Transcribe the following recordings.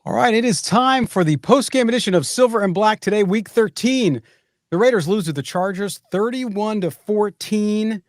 All right, it is time for the post-game edition of Silver and Black today, Week 13. The Raiders lose to the Chargers 31-14.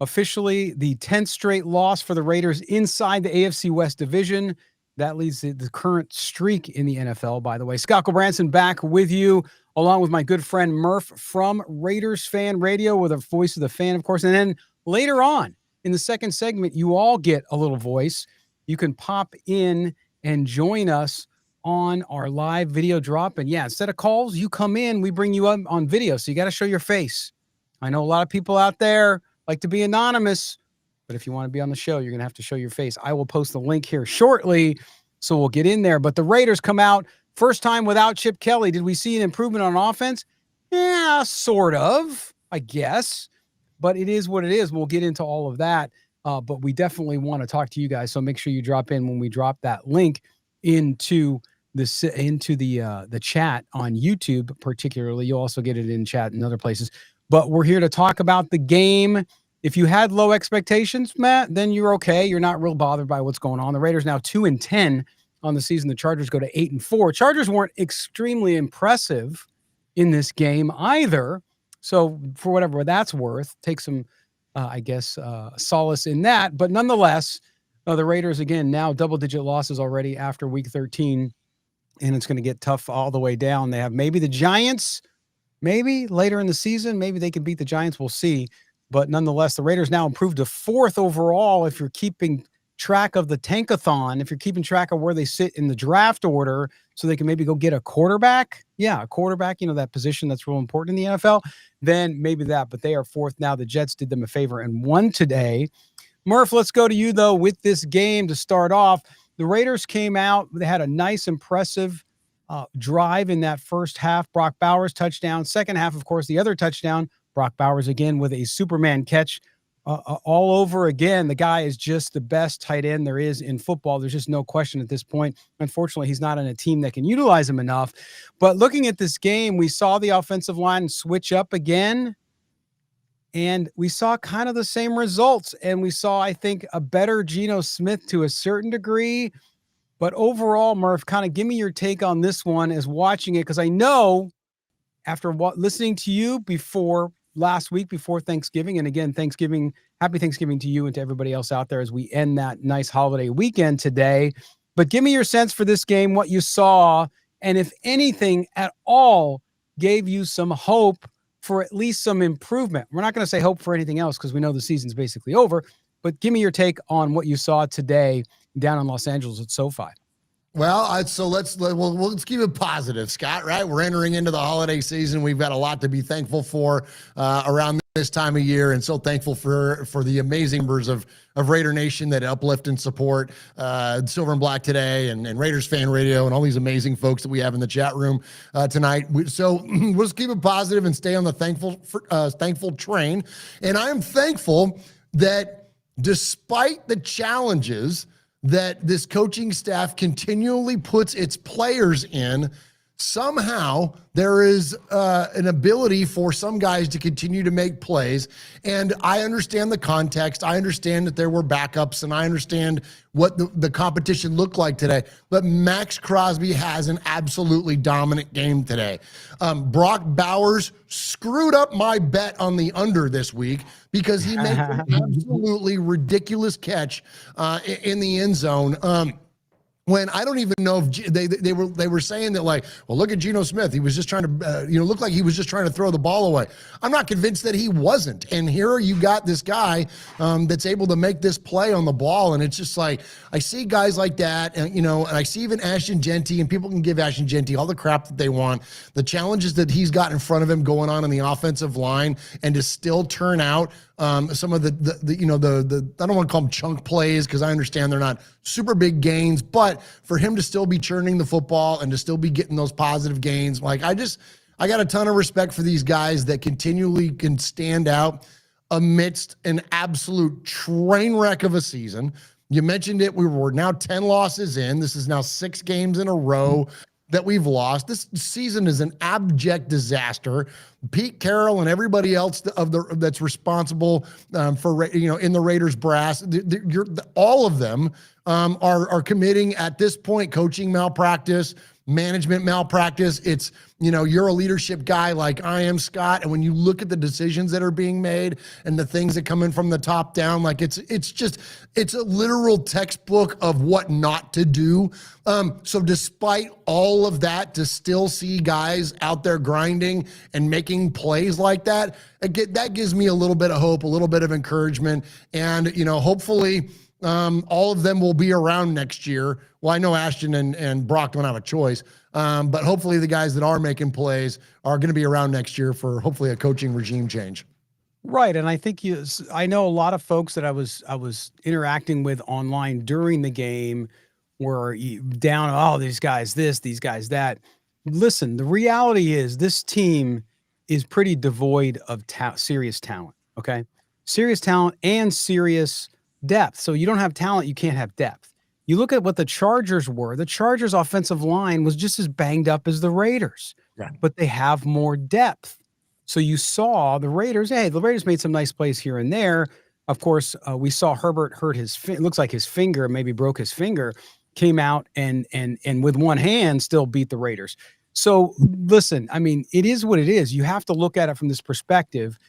Officially, the 10th straight loss for the Raiders inside the AFC West division. That leads to the current streak in the NFL, by the way. Scott Gulbransen back with you, along with my good friend Murf from Raiders Fan Radio, with a voice of the fan, of course. And then later on in the second segment, you all get a little voice. You can pop in and join us on our live video drop. And yeah, instead of calls, you come in, we bring you up on video. So you got to show your face. I know a lot of people out there like to be anonymous, but if you want to be on the show, you're going to have to show your face. I will post the link here shortly, so we'll get in there. But the Raiders come out first time without Chip Kelly. Did we see an improvement on offense? Yeah, sort of, I guess. But it is what it is. We'll get into all of that. But we definitely want to talk to you guys. So make sure you drop in when we drop that link into the chat on YouTube, particularly. You'll also get it in chat in other places. But we're here to talk about the game. If you had low expectations, Matt, then you're okay. You're not real bothered by what's going on. The Raiders now 2-10 on the season. The Chargers go to 8-4. Chargers weren't extremely impressive in this game either. So for whatever that's worth, take some, solace in that. But nonetheless, the Raiders, again, now double-digit losses already after Week 13, and it's going to get tough all the way down. They have maybe the Giants, maybe later in the season. Maybe they can beat the Giants. We'll see. But nonetheless, the Raiders now improved to 4th overall if you're keeping track of the tankathon, if you're keeping track of where they sit in the draft order, so they can maybe go get a quarterback. Yeah, a quarterback, that position that's real important in the NFL, then maybe that. But they are 4th now. The Jets did them a favor and won today. Murph, let's go to you, though, with this game to start off. The Raiders came out. They had a nice, impressive drive in that first half. Brock Bowers touchdown. Second half, of course, the other touchdown. Brock Bowers again with a Superman catch all over again. The guy is just the best tight end there is in football. There's just no question at this point. Unfortunately, he's not on a team that can utilize him enough. But looking at this game, we saw the offensive line switch up again. And we saw kind of the same results. And we saw, I think, a better Geno Smith to a certain degree. But overall, Murph, kind of give me your take on this one as watching it. Because I know after listening to you before last week, before Thanksgiving, and again, happy Thanksgiving to you and to everybody else out there as we end that nice holiday weekend today. But give me your sense for this game, what you saw, and if anything at all gave you some hope for at least some improvement. We're not going to say hope for anything else because we know the season's basically over, but give me your take on what you saw today down in Los Angeles at SoFi. Well, let's keep it positive, Scott, right? We're entering into the holiday season. We've got a lot to be thankful for around this time of year, and so thankful for the amazing members of Raider Nation that uplift and support Silver and Black today and Raiders Fan Radio and all these amazing folks that we have in the chat room tonight. So we'll just keep it positive and stay on the thankful train. And I am thankful that despite the challenges that this coaching staff continually puts its players in, somehow there is an ability for some guys to continue to make plays. And I understand the context. I understand that there were backups, and I understand what the competition looked like today. But Max Crosby has an absolutely dominant game today. Brock Bowers screwed up my bet on the under this week because he made an absolutely ridiculous catch in the end zone. When I don't even know if they were saying that, like, well, look at Geno Smith. He was just trying to, look like he was just trying to throw the ball away. I'm not convinced that he wasn't. And here you got this guy that's able to make this play on the ball. And it's just like, I see guys like that, and I see even Ashton Genty, and people can give Ashton Genty all the crap that they want. The challenges that he's got in front of him going on in the offensive line, and to still turn out some of the I don't want to call them chunk plays because I understand they're not super big gains, but for him to still be churning the football and to still be getting those positive gains, like I got a ton of respect for these guys that continually can stand out amidst an absolute train wreck of a season. You mentioned it. We're now 10 losses in. This is now 6 games in a row. that we've lost. This season is an abject disaster. Pete Carroll and everybody else that's responsible for in the Raiders brass, all of them are committing at this point coaching malpractice, management malpractice. It's, you're a leadership guy like I am, Scott, and when you look at the decisions that are being made and the things that come in from the top down, like it's a literal textbook of what not to do. So despite all of that, to still see guys out there grinding and making plays like that, that gives me a little bit of hope, a little bit of encouragement, and hopefully all of them will be around next year. Well, I know Ashton and Brock don't have a choice, but hopefully the guys that are making plays are going to be around next year for hopefully a coaching regime change. Right, and I think I know a lot of folks that I was interacting with online during the game were down. Oh, these guys this, these guys that. Listen, the reality is this team is pretty devoid of serious talent. Okay, serious talent and serious depth. So you don't have talent, you can't have depth. You look at what the Chargers were. The Chargers' offensive line was just as banged up as the Raiders, but they have more depth. So you saw the Raiders. Hey, the Raiders made some nice plays here and there. Of course, we saw Herbert hurt it looks like his finger, maybe broke his finger, came out and with one hand still beat the Raiders. So listen, I mean, it is what it is. You have to look at it from this perspective.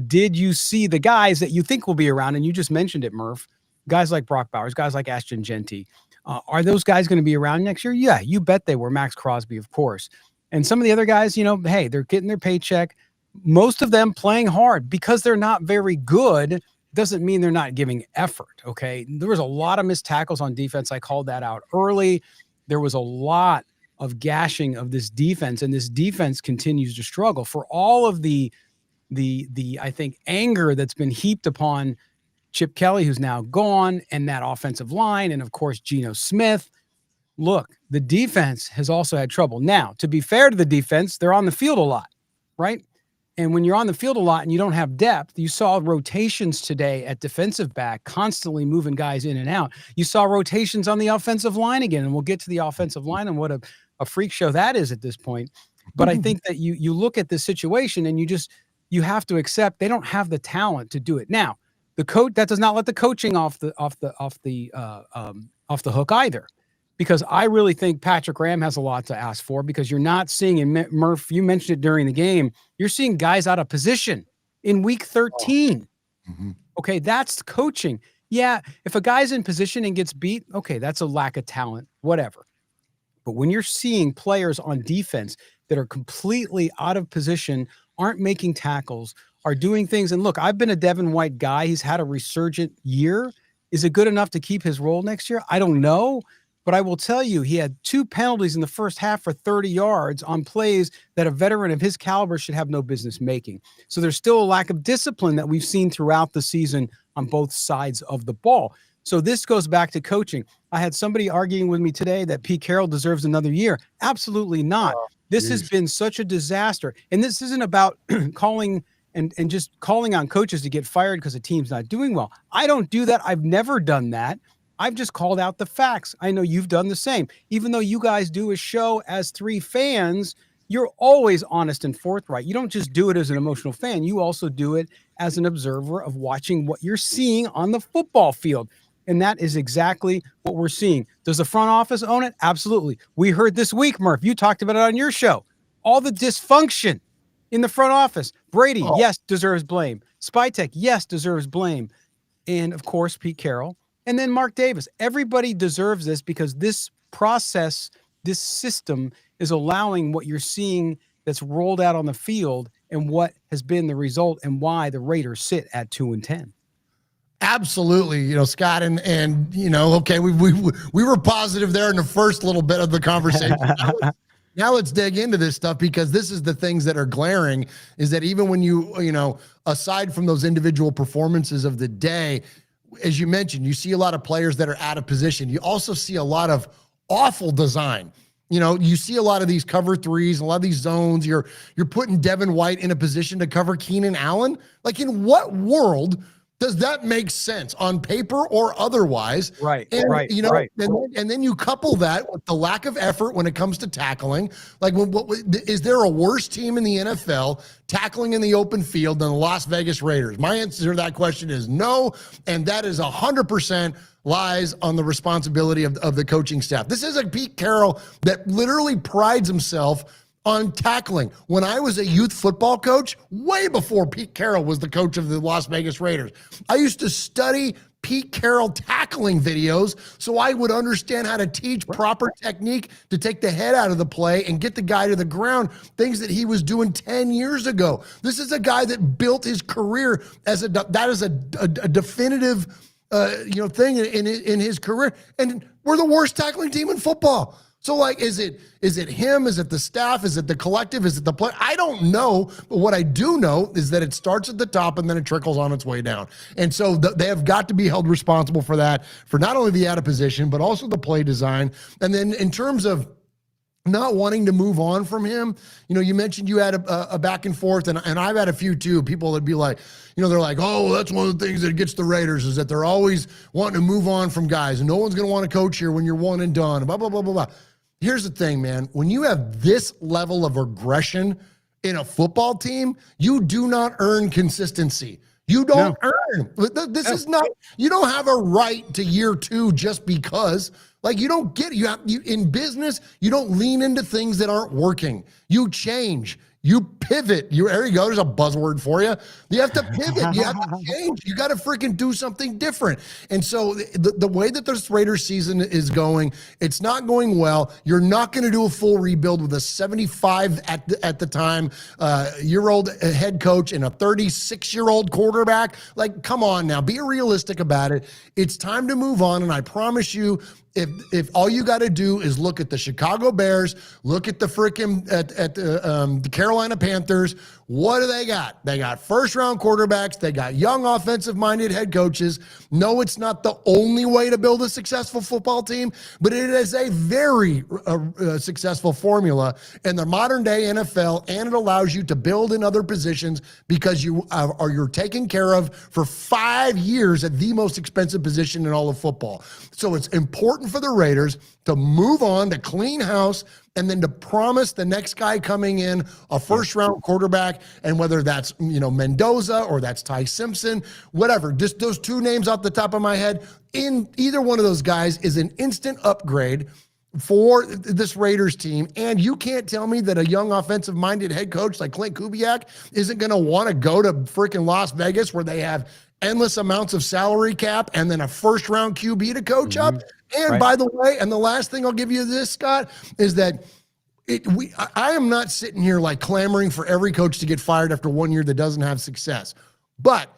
Did you see the guys that you think will be around? And you just mentioned it, Murf. Guys like Brock Bowers, guys like Ashton Genty. Are those guys going to be around next year? Yeah, you bet they were. Max Crosby, of course. And some of the other guys, hey, they're getting their paycheck. Most of them playing hard. Because they're not very good doesn't mean they're not giving effort, okay? There was a lot of missed tackles on defense. I called that out early. There was a lot of gashing of this defense, and this defense continues to struggle. For all of the I think anger that's been heaped upon Chip Kelly, who's now gone, and that offensive line, and of course Geno Smith. Look, the defense has also had trouble. Now, to be fair to the defense, they're on the field a lot, right? And when you're on the field a lot and you don't have depth, you saw rotations today at defensive back, constantly moving guys in and out. You saw rotations on the offensive line again, and we'll get to the offensive line and what a freak show that is at this point. But I think that you look at this situation and you have to accept they don't have the talent to do it. Now, the coach, that does not let the coaching off the hook either, because I really think Patrick Graham has a lot to ask for, because you're not seeing, and Murph, you mentioned it during the game, you're seeing guys out of position in week 13. Mm-hmm. Okay, that's coaching. Yeah, if a guy's in position and gets beat, okay, that's a lack of talent, whatever. But when you're seeing players on defense that are completely out of position, aren't making tackles, are doing things. And look, I've been a Devin White guy. He's had a resurgent year. Is it good enough to keep his role next year? I don't know. But I will tell you, he had 2 penalties in the first half for 30 yards on plays that a veteran of his caliber should have no business making. So there's still a lack of discipline that we've seen throughout the season on both sides of the ball. So this goes back to coaching. I had somebody arguing with me today that Pete Carroll deserves another year. Absolutely not. This has been such a disaster. And this isn't about calling and just calling on coaches to get fired because a team's not doing well. I don't do that. I've never done that. I've just called out the facts. I know you've done the same. Even though you guys do a show as 3 fans, you're always honest and forthright. You don't just do it as an emotional fan. You also do it as an observer of watching what you're seeing on the football field. And that is exactly what we're seeing. Does the front office own it? Absolutely. We heard this week, Murph, you talked about it on your show. All the dysfunction in the front office. Brady, yes, deserves blame. Spytek, yes, deserves blame. And, of course, Pete Carroll. And then Mark Davis. Everybody deserves this, because this process, this system is allowing what you're seeing that's rolled out on the field and what has been the result and why the Raiders sit at 2-10. Absolutely, Scott, and okay, we were positive there in the first little bit of the conversation. Now let's dig into this stuff, because this is the things that are glaring, is that even when you aside from those individual performances of the day, as you mentioned, you see a lot of players that are out of position. You also see a lot of awful design. You see a lot of these cover threes, a lot of these zones. You're putting Devin White in a position to cover Keenan Allen. Like, in what world Does that make sense on paper or otherwise? Right, And right, you know, right. and then you couple that with the lack of effort when it comes to tackling. Like, is there a worse team in the NFL tackling in the open field than the Las Vegas Raiders? My answer to that question is no, and that is 100% lies on the responsibility of the coaching staff. This is a Pete Carroll that literally prides himself on tackling. When I was a youth football coach, way before Pete Carroll was the coach of the Las Vegas Raiders, I used to study Pete Carroll tackling videos so I would understand how to teach proper technique to take the head out of the play and get the guy to the ground, things that he was doing 10 years ago. This is a guy that built his career as a definitive thing in his career, and we're the worst tackling team in football. So, like, is it him? Is it the staff? Is it the collective? Is it the play? I don't know. But what I do know is that it starts at the top and then it trickles on its way down. And so they have got to be held responsible for that, for not only the out of position, but also the play design. And then in terms of not wanting to move on from him, you know, you mentioned you had a back and forth, and I've had a few too. People that be like, you know, they're like, oh, that's one of the things that gets the Raiders is that they're always wanting to move on from guys, and no one's going to want to coach here when you're one and done, blah, blah, blah, blah, blah. Here's the thing, man. When you have this level of aggression in a football team, you do not earn consistency. You don't earn. This is not, you don't have a right to year two just because. Like, you don't get, you in business, you don't lean into things that aren't working. You change. You pivot. There you go. There's a buzzword for you. You have to pivot. You have to change. You got to freaking do something different. And so the way that this Raiders season is going, it's not going well. You're not going to do a full rebuild with a 75 at the time year-old head coach and a 36-year-old quarterback. Like, come on now. Be realistic about it. It's time to move on. And I promise you, if all you got to do is look at the Chicago Bears, look at the freaking the Carolina Panthers, what do they got? They got first-round quarterbacks. They got young, offensive-minded head coaches. No, it's not the only way to build a successful football team, but it is a very successful formula in the modern-day NFL, and it allows you to build in other positions because you're taken care of for 5 years at the most expensive position in all of football. So it's important for the Raiders to move on, to clean house, and then to promise the next guy coming in a first-round quarterback, and whether that's, you know, Mendoza or that's Ty Simpson, whatever, just those two names off the top of my head, in either one of those guys is an instant upgrade for this Raiders team. And you can't tell me that a young offensive-minded head coach like Clint Kubiak isn't going to want to go to freaking Las Vegas where they have endless amounts of salary cap and then a first-round QB to coach up. And by the way, and the last thing I'll give you this, Scott, is that I am not sitting here like clamoring for every coach to get fired after 1 year that doesn't have success. But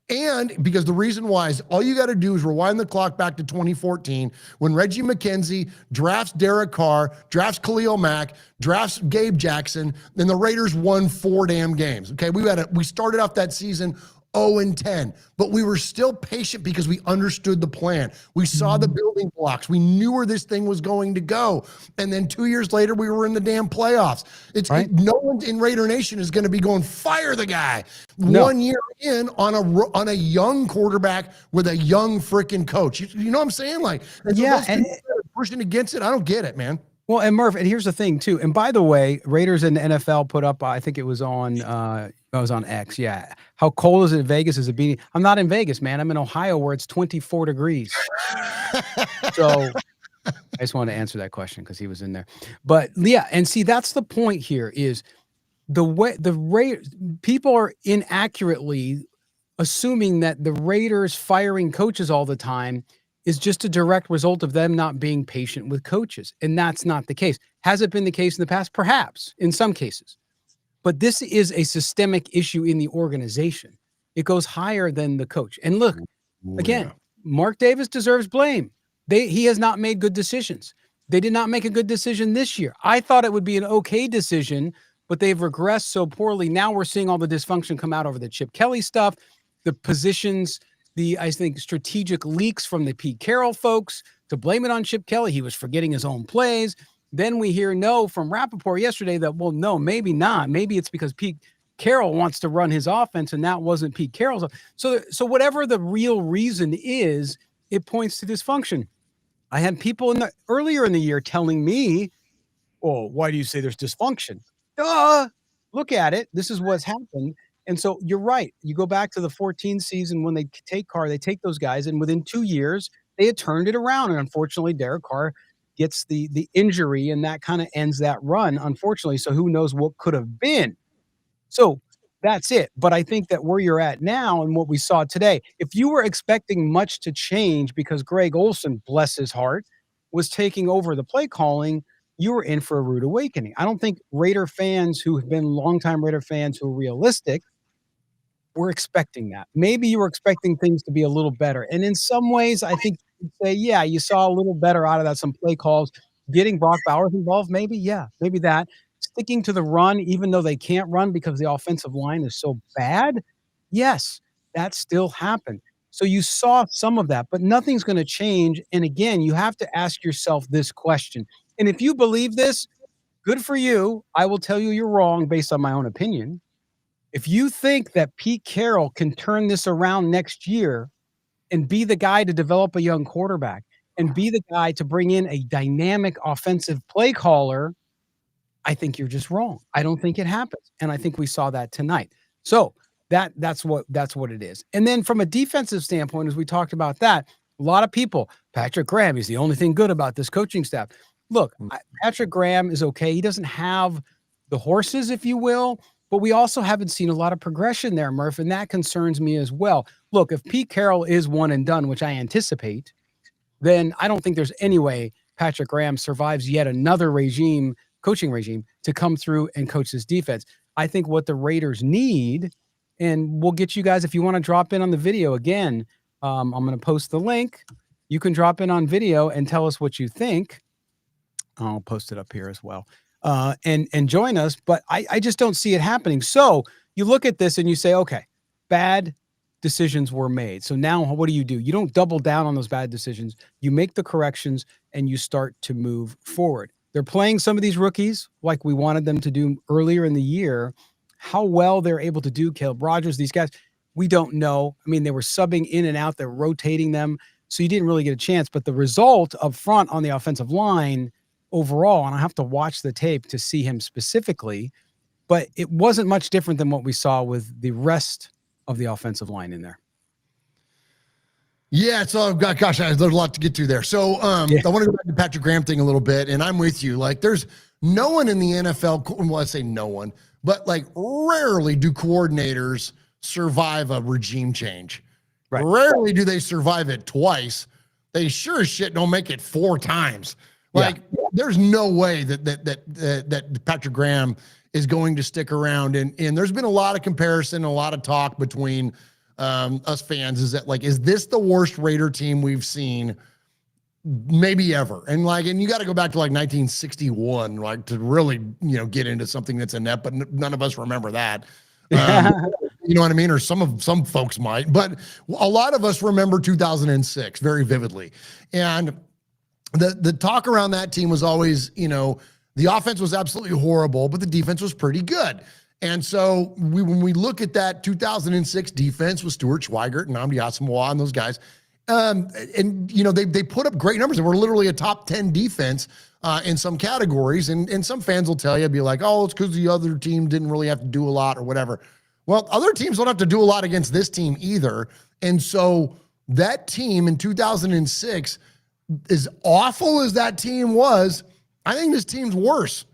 and because the reason why is all you got to do is rewind the clock back to 2014 when Reggie McKenzie drafts Derek Carr, drafts Khalil Mack, drafts Gabe Jackson, and the Raiders won 4 damn games. Okay, we started off that season 0-10, but we were still patient because we understood the plan. We saw the building blocks. We knew where this thing was going to go. And then 2 years later, we were in the damn playoffs. No one in Raider Nation is going to be going, fire the guy. No. 1 year in on a young quarterback with a young freaking coach. You know what I'm saying? Like, and so and pushing against it, I don't get it, man. Well, and Murph, and here's the thing too. And by the way, Raiders and the NFL put up, I think it was on X. Yeah. How cold is it in Vegas? Is it being? I'm not in Vegas, man. I'm in Ohio where it's 24 degrees. So I just wanted to answer that question because he was in there. But yeah, and see, that's the point here is the way people are inaccurately assuming that the Raiders firing coaches all the time is just a direct result of them not being patient with coaches. And that's not the case. Has it been the case in the past? Perhaps, in some cases. But this is a systemic issue in the organization. It goes higher than the coach. And look, again, Mark Davis deserves blame. He has not made good decisions. They did not make a good decision this year. I thought it would be an okay decision, but they've regressed so poorly. Now we're seeing all the dysfunction come out over the Chip Kelly stuff, the positions, I think, strategic leaks from the Pete Carroll folks to blame it on Chip Kelly. He was forgetting his own plays. Then we hear no from Rappaport yesterday that, well, no, maybe not. Maybe it's because Pete Carroll wants to run his offense, and that wasn't Pete Carroll's. So whatever the real reason is, it points to dysfunction. I had people earlier in the year telling me, "Oh, why do you say there's dysfunction?" Look at it. This is what's happened. And so you're right. You go back to the 14 season when they take Carr, they take those guys, and within 2 years, they had turned it around. And unfortunately, Derek Carr gets the injury, and that kind of ends that run, unfortunately. So who knows what could have been. So that's it. But I think that where you're at now and what we saw today, if you were expecting much to change because Greg Olson, bless his heart, was taking over the play calling, you were in for a rude awakening. I don't think Raider fans who have been longtime Raider fans who are realistic were expecting that. Maybe you were expecting things to be a little better. And in some ways, I think you'd say, yeah, you saw a little better out of that, some play calls. Getting Brock Bowers involved, maybe, yeah, maybe that. Sticking to the run, even though they can't run because the offensive line is so bad, yes, that still happened. So you saw some of that, but nothing's going to change. And again, you have to ask yourself this question. And if you believe this, good for you. I will tell you you're wrong based on my own opinion. If you think that Pete Carroll can turn this around next year and be the guy to develop a young quarterback and be the guy to bring in a dynamic offensive play caller, I think you're just wrong. I don't think it happens. And I think we saw that tonight. So that's what it is. And then from a defensive standpoint, as we talked about that, a lot of people, Patrick Graham is the only thing good about this coaching staff. Look, Patrick Graham is okay. He doesn't have the horses, if you will, but we also haven't seen a lot of progression there, Murph, and that concerns me as well. Look, if Pete Carroll is one and done, which I anticipate, then I don't think there's any way Patrick Graham survives yet another coaching regime to come through and coach this defense. I think what the Raiders need, and we'll get you guys, if you want to drop in on the video again, I'm going to post the link. You can drop in on video and tell us what you think. I'll post it up here as well. And join us, but I just don't see it happening. So you look at this and you say, okay, bad decisions were made. So now what do? You don't double down on those bad decisions. You make the corrections and you start to move forward. They're playing some of these rookies like we wanted them to do earlier in the year. How well they're able to do, Caleb Rogers, these guys, we don't know. I mean, they were subbing in and out. They're rotating them. So you didn't really get a chance. But the result up front on the offensive line overall, and I have to watch the tape to see him specifically, but it wasn't much different than what we saw with the rest of the offensive line in there. Yeah, so gosh, there's a lot to get to there. So I want to go back to the Patrick Graham thing a little bit, and I'm with you. Like, there's no one in the NFL, well, I say no one, but like rarely do coordinators survive a regime change. Right. Rarely do they survive it twice. They sure as shit don't make it 4 times. Like, there's no way that Patrick Graham is going to stick around. And there's been a lot of comparison, a lot of talk between us fans. Is this the worst Raider team we've seen maybe ever? And you got to go back to 1961, to really, get into something that's inept, but none of us remember that. You know what I mean? Or some folks might, but a lot of us remember 2006 very vividly. And the talk around that team was always, the offense was absolutely horrible, but the defense was pretty good. And so when we look at that 2006 defense with Stuart Schweigert and Nnamdi Asomugha and those guys, they put up great numbers. They were literally a top 10 defense in some categories. And some fans will tell you, be like, oh, it's because the other team didn't really have to do a lot or whatever. Well, other teams don't have to do a lot against this team either. And so that team in 2006, as awful as that team was, I think this team's worse.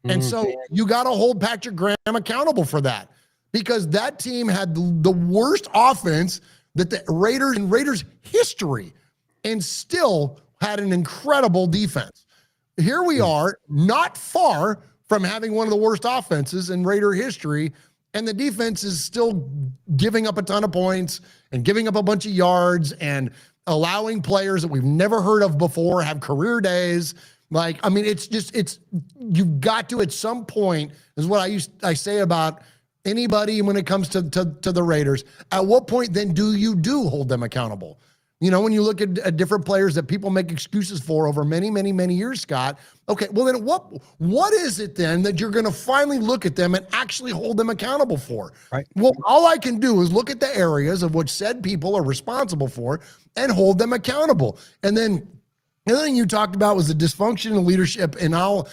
And so you got to hold Patrick Graham accountable for that, because that team had the worst offense that the Raiders history, and still had an incredible defense. Here we are, not far from having one of the worst offenses in Raider history, and the defense is still giving up a ton of points and giving up a bunch of yards and allowing players that we've never heard of before have career days. You've got to, at some point, is what I say about anybody when it comes to the Raiders. At what point then do you hold them accountable? You know, when you look at different players that people make excuses for over many, many, many years, Scott, okay, well then what is it then that you're going to finally look at them and actually hold them accountable for? Right. Well, all I can do is look at the areas of which said people are responsible for and hold them accountable. And then the other thing you talked about was the dysfunction in leadership, and I'll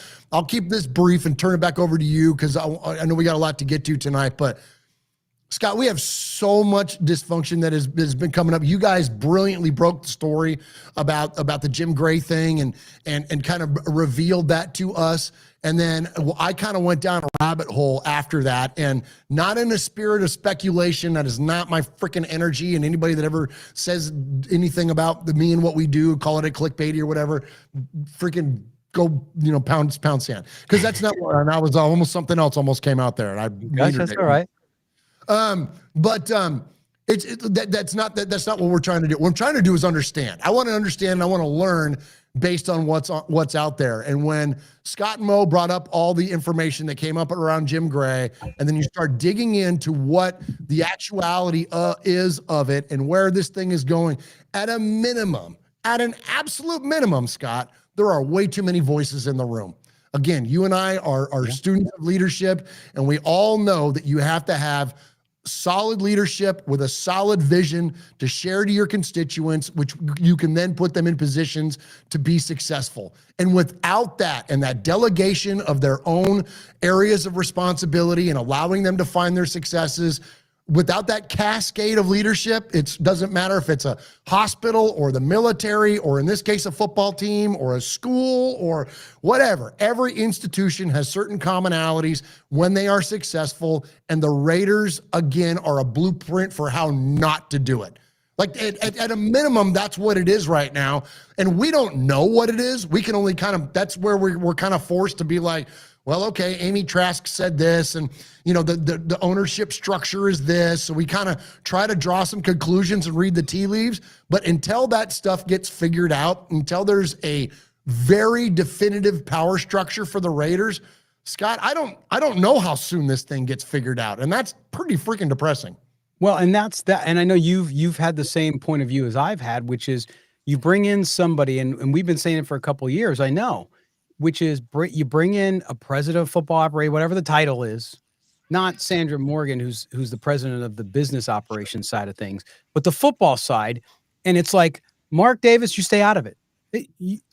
keep this brief and turn it back over to you because I know we got a lot to get to tonight, but Scott, we have so much dysfunction that has been coming up. You guys brilliantly broke the story about the Jim Gray thing and kind of revealed that to us. And then I kind of went down a rabbit hole after that, and not in a spirit of speculation. That is not my freaking energy. And anybody that ever says anything about me and what we do, call it a clickbaity or whatever, freaking go, pound sand. Because that's not what, and I was almost something else almost came out there. And That's all right. That's not what we're trying to do. What I'm trying to do is understand. I want to understand. And I want to learn based on what's out there. And when Scott and Mo brought up all the information that came up around Jim Gray, and then you start digging into what the actuality is of it and where this thing is going, at an absolute minimum, Scott, there are way too many voices in the room. Again, you and I are students of leadership, and we all know that you have to have solid leadership with a solid vision to share to your constituents, which you can then put them in positions to be successful. And without that and that delegation of their own areas of responsibility and allowing them to find their successes, without that cascade of leadership, it doesn't matter if it's a hospital or the military, or in this case, a football team or a school or whatever. Every institution has certain commonalities when they are successful, and the Raiders, again, are a blueprint for how not to do it. Like at a minimum, that's what it is right now. And we don't know what it is. We can only that's where we're kind of forced to be like, well, okay, Amy Trask said this, and the ownership structure is this. So we kind of try to draw some conclusions and read the tea leaves. But until that stuff gets figured out, until there's a very definitive power structure for the Raiders, Scott, I don't know how soon this thing gets figured out, and that's pretty freaking depressing. Well, and that's that. And I know you've had the same point of view as I've had, which is you bring in somebody, and we've been saying it for a couple of years, I know, which is you bring in a president of football operations, whatever the title is, not Sandra Morgan, who's the president of the business operations side of things, but the football side. And it's like, Mark Davis, you stay out of it.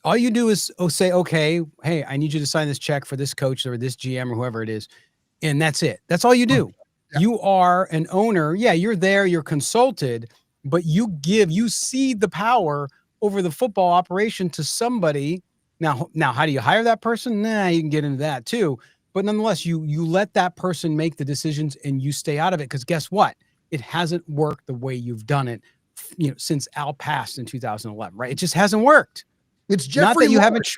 All you do is say, okay, hey, I need you to sign this check for this coach or this GM or whoever it is. And that's it. That's all you do. Yeah. You are an owner. Yeah, you're there, you're consulted, but you cede the power over the football operation to somebody. Now, how do you hire that person? You can get into that too. But nonetheless, you let that person make the decisions and you stay out of it, because guess what? It hasn't worked the way you've done it, since Al passed in 2011, right? It just hasn't worked. It's Jeffrey not that you Lord. haven't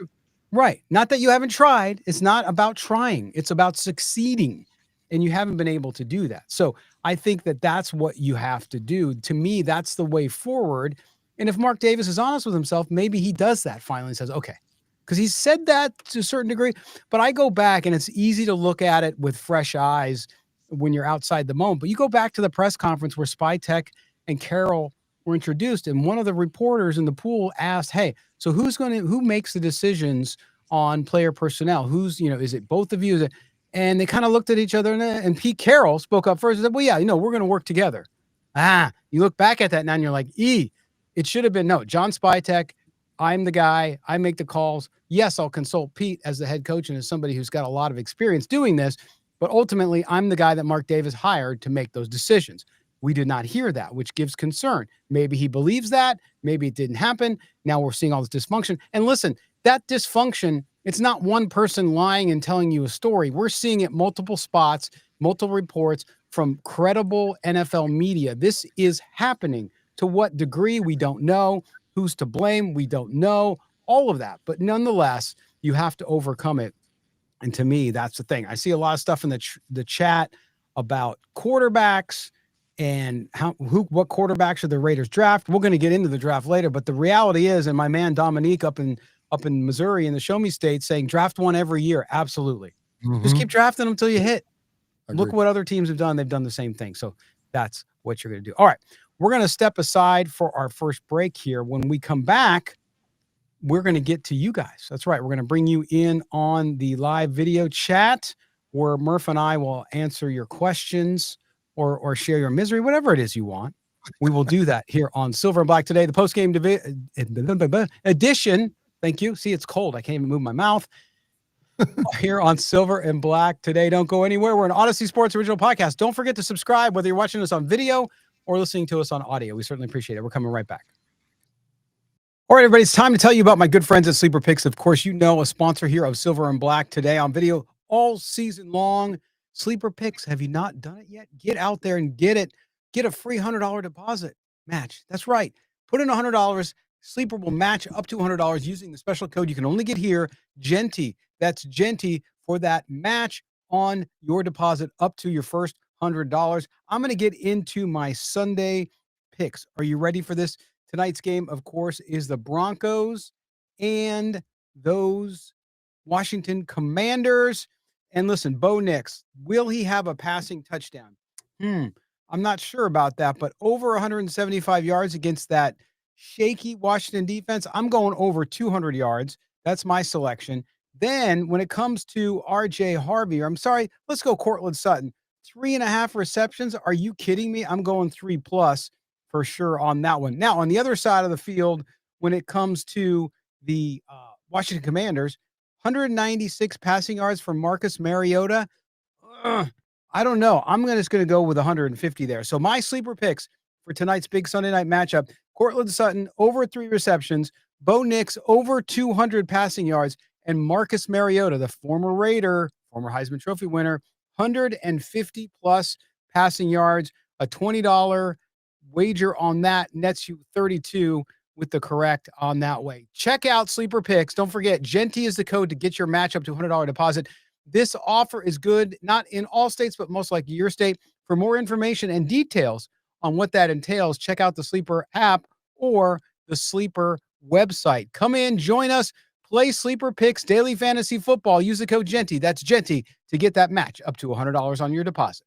right. Not that you haven't tried. It's not about trying. It's about succeeding, and you haven't been able to do that. So I think that that's what you have to do. To me, that's the way forward. And if Mark Davis is honest with himself, maybe he does that finally and says, okay. Because he's said that to a certain degree, but I go back, and it's easy to look at it with fresh eyes when you're outside the moment. But you go back to the press conference where Spytek and Carroll were introduced, and one of the reporters in the pool asked, "Hey, so who makes the decisions on player personnel? Is it both of you?" And they kind of looked at each other, and Pete Carroll spoke up first and said, "Well, yeah, we're going to work together." You look back at that now, and you're like, it should have been John Spytek. I'm the guy. I make the calls. Yes, I'll consult Pete as the head coach and as somebody who's got a lot of experience doing this, but ultimately I'm the guy that Mark Davis hired to make those decisions. We did not hear that, which gives concern. Maybe he believes that. Maybe it didn't happen. Now we're seeing all this dysfunction. And listen, that dysfunction, it's not one person lying and telling you a story. We're seeing it multiple spots, multiple reports from credible NFL media. This is happening. To what degree, we don't know. Who's to blame? We don't know. All of that. But nonetheless, you have to overcome it. And to me, that's the thing. I see a lot of stuff in the chat about quarterbacks and what quarterbacks should the Raiders draft. We're going to get into the draft later, but the reality is, and my man Dominique up in Missouri in the Show Me State saying draft one every year. Absolutely. Mm-hmm. Just keep drafting them until you hit. Agreed. Look what other teams have done. They've done the same thing. So that's what you're going to do. All right. We're going to step aside for our first break here. When we come back, we're going to get to you guys. That's right. We're going to bring you in on the live video chat where Murf and I will answer your questions or share your misery, whatever it is you want. We will do that here on Silver and Black today, the post-game edition. Thank you. See, it's cold. I can't even move my mouth. Here on Silver and Black today. Don't go anywhere. We're an Odyssey Sports original podcast. Don't forget to subscribe, whether you're watching us on video or listening to us on audio. We certainly appreciate it. We're coming right back. All right, everybody, it's time to tell you about my good friends at Sleeper Picks. Of course, you know, a sponsor here of Silver and Black today on video all season long. Sleeper Picks, have you not done it yet? Get out there and get it. Get a free $100 deposit match. That's right. Put in $100. Sleeper will match up to $100 using the special code you can only get here, GENTY. That's GENTY for that match on your deposit up to your first $100. I'm going to get into my Sunday picks. Are you ready for this? Tonight's game, of course, is the Broncos and those Washington Commanders. And listen, Bo Nix, will he have a passing touchdown? I'm not sure about that, but over 175 yards against that shaky Washington defense, I'm going over 200 yards. That's my selection. Then when it comes to RJ Harvey, let's go Cortland Sutton. 3.5 receptions. Are you kidding me? I'm going 3+ for sure on that one. Now, on the other side of the field, when it comes to the Washington Commanders, 196 passing yards for Marcus Mariota. I don't know. I'm just going to go with 150 there. So my sleeper picks for tonight's big Sunday night matchup, Cortland Sutton, over 3 receptions, Bo Nix, over 200 passing yards, and Marcus Mariota, the former Raider, former Heisman Trophy winner, 150+ passing yards. A $20 wager on that nets you 32 with the correct on that way. Check out Sleeper Picks. Don't forget, GENTY is the code to get your match up to $100 deposit. This offer is good, not in all states, but most likely your state. For more information and details on what that entails, check out the Sleeper app or the Sleeper website. Come in, join us, play Sleeper Picks Daily Fantasy Football. Use the code GENTY. That's GENTY to get that match up to $100 on your deposit.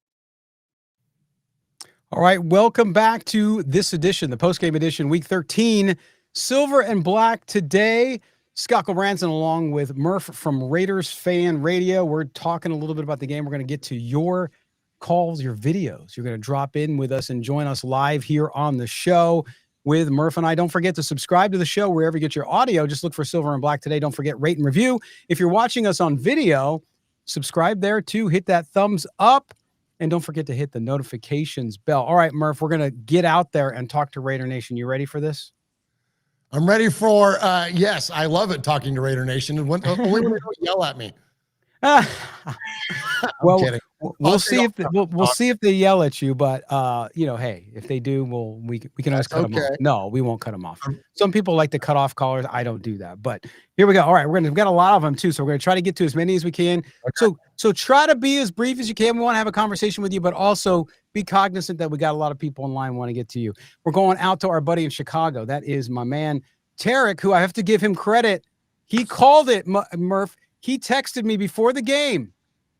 All right, welcome back to this edition, the postgame edition, Week 13, Silver and Black today. Scott Gulbransen along with Murf from Raiders Fan Radio. We're talking a little bit about the game. We're going to get to your calls, your videos. You're going to drop in with us and join us live here on the show with Murf and I. Don't forget to subscribe to the show wherever you get your audio. Just look for Silver and Black today. Don't forget, rate and review. If you're watching us on video, subscribe there too. Hit that thumbs up. And don't forget to hit the notifications bell. All right, Murf, we're going to get out there and talk to Raider Nation. You ready for this? I'm ready for, yes, I love it talking to Raider Nation. Only when they don't yell at me. Well, kidding. We'll see if we'll see if they yell at you, but hey, if they do, we can always cut them off. No, we won't cut them off. Some people like to cut off callers. I don't do that. But here we go. All right, we've got a lot of them too, so we're gonna try to get to as many as we can. Okay. So try to be as brief as you can. We want to have a conversation with you, but also be cognizant that we got a lot of people online want to get to you. We're going out to our buddy in Chicago. That is my man Tarek, who I have to give him credit. He called it, Murf. He texted me before the game.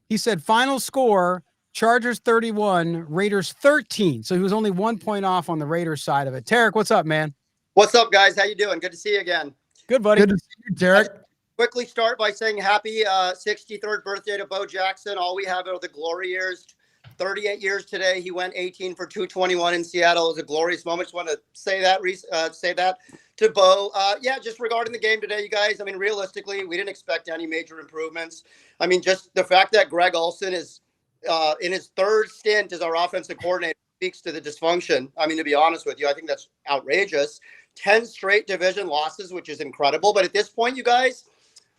He said, final score, Chargers 31, Raiders 13. So he was only 1 point off on the Raiders side of it. Tarek, what's up, man? What's up, guys? How you doing? Good to see you again. Good, buddy. Good to see you, Tarek. Quickly start by saying happy 63rd birthday to Bo Jackson. All we have are the glory years. 38 years today. He went 18 for 221 in Seattle. It was a glorious moment. Just want to say that to Bo. Just regarding the game today, you guys, I mean, realistically, we didn't expect any major improvements. I mean, just the fact that Greg Olsen is in his third stint as our offensive coordinator speaks to the dysfunction. I mean, to be honest with you, I think that's outrageous. 10 straight division losses, which is incredible. But at this point, you guys,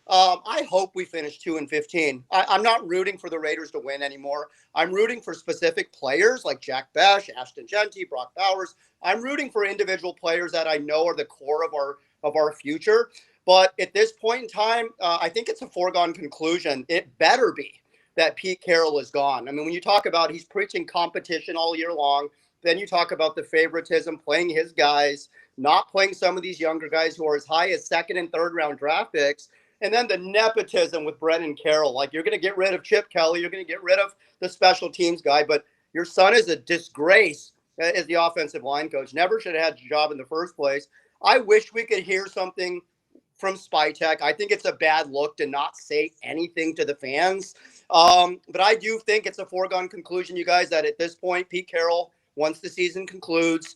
I hope we finish 2-15. I'm not rooting for the Raiders to win anymore. I'm rooting for specific players like Jack Bash, Ashton Genty, Brock Bowers. I'm rooting for individual players that I know are the core of our future. But at this point in time, I think it's a foregone conclusion. It better be that Pete Carroll is gone. I mean, when you talk about he's preaching competition all year long, then you talk about the favoritism, playing his guys, not playing some of these younger guys who are as high as second and third round draft picks. And then the nepotism with Brennan Carroll. Like, you're going to get rid of Chip Kelly. You're going to get rid of the special teams guy. But your son is a disgrace as the offensive line coach. Never should have had a job in the first place. I wish we could hear something from Spytek. I think it's a bad look to not say anything to the fans. But I do think it's a foregone conclusion, you guys, that at this point, Pete Carroll, once the season concludes,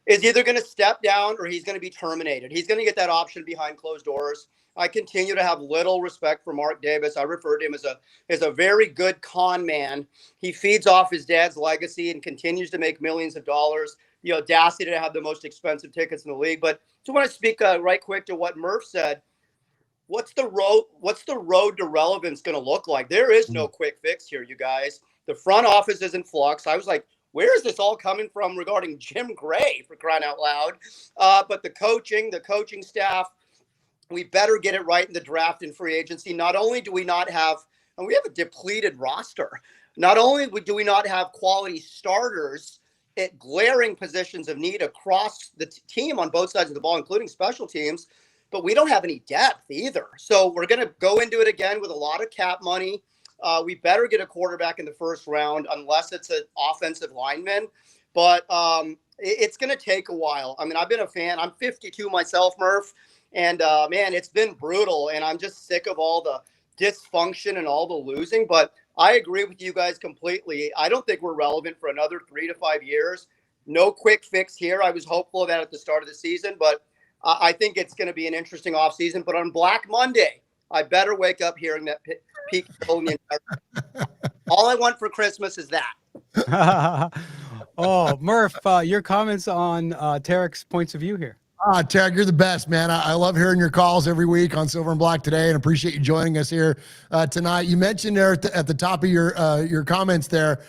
is either going to step down or he's going to be terminated. He's going to get that option behind closed doors. I continue to have little respect for Mark Davis. I refer to him as a very good con man. He feeds off his dad's legacy and continues to make millions of dollars. The audacity to have the most expensive tickets in the league. But I want to speak right quick to what Murf said. What's the road to relevance going to look like? There is no quick fix here, you guys. The front office is in flux. I was like, where is this all coming from regarding Jim Gray, for crying out loud? But the coaching staff, we better get it right in the draft and free agency. Not only do we not have, and we have a depleted roster, not only do we not have quality starters at glaring positions of need across the team on both sides of the ball, including special teams, but we don't have any depth either. So we're going to go into it again with a lot of cap money. We better get a quarterback in the first round unless it's an offensive lineman. But it's going to take a while. I mean, I've been a fan. I'm 52 myself, Murph. And, man, it's been brutal. And I'm just sick of all the dysfunction and all the losing. But I agree with you guys completely. I don't think we're relevant for another 3 to 5 years. No quick fix here. I was hopeful of that at the start of the season. But I think it's going to be an interesting offseason. But on Black Monday, I better wake up hearing that Pete told me. All I want for Christmas is that. Oh, Murph, your comments on Tarek's points of view here. Tarek, you're the best, man. I love hearing your calls every week on Silver and Black Today, and appreciate you joining us here tonight. You mentioned there at the top of your comments there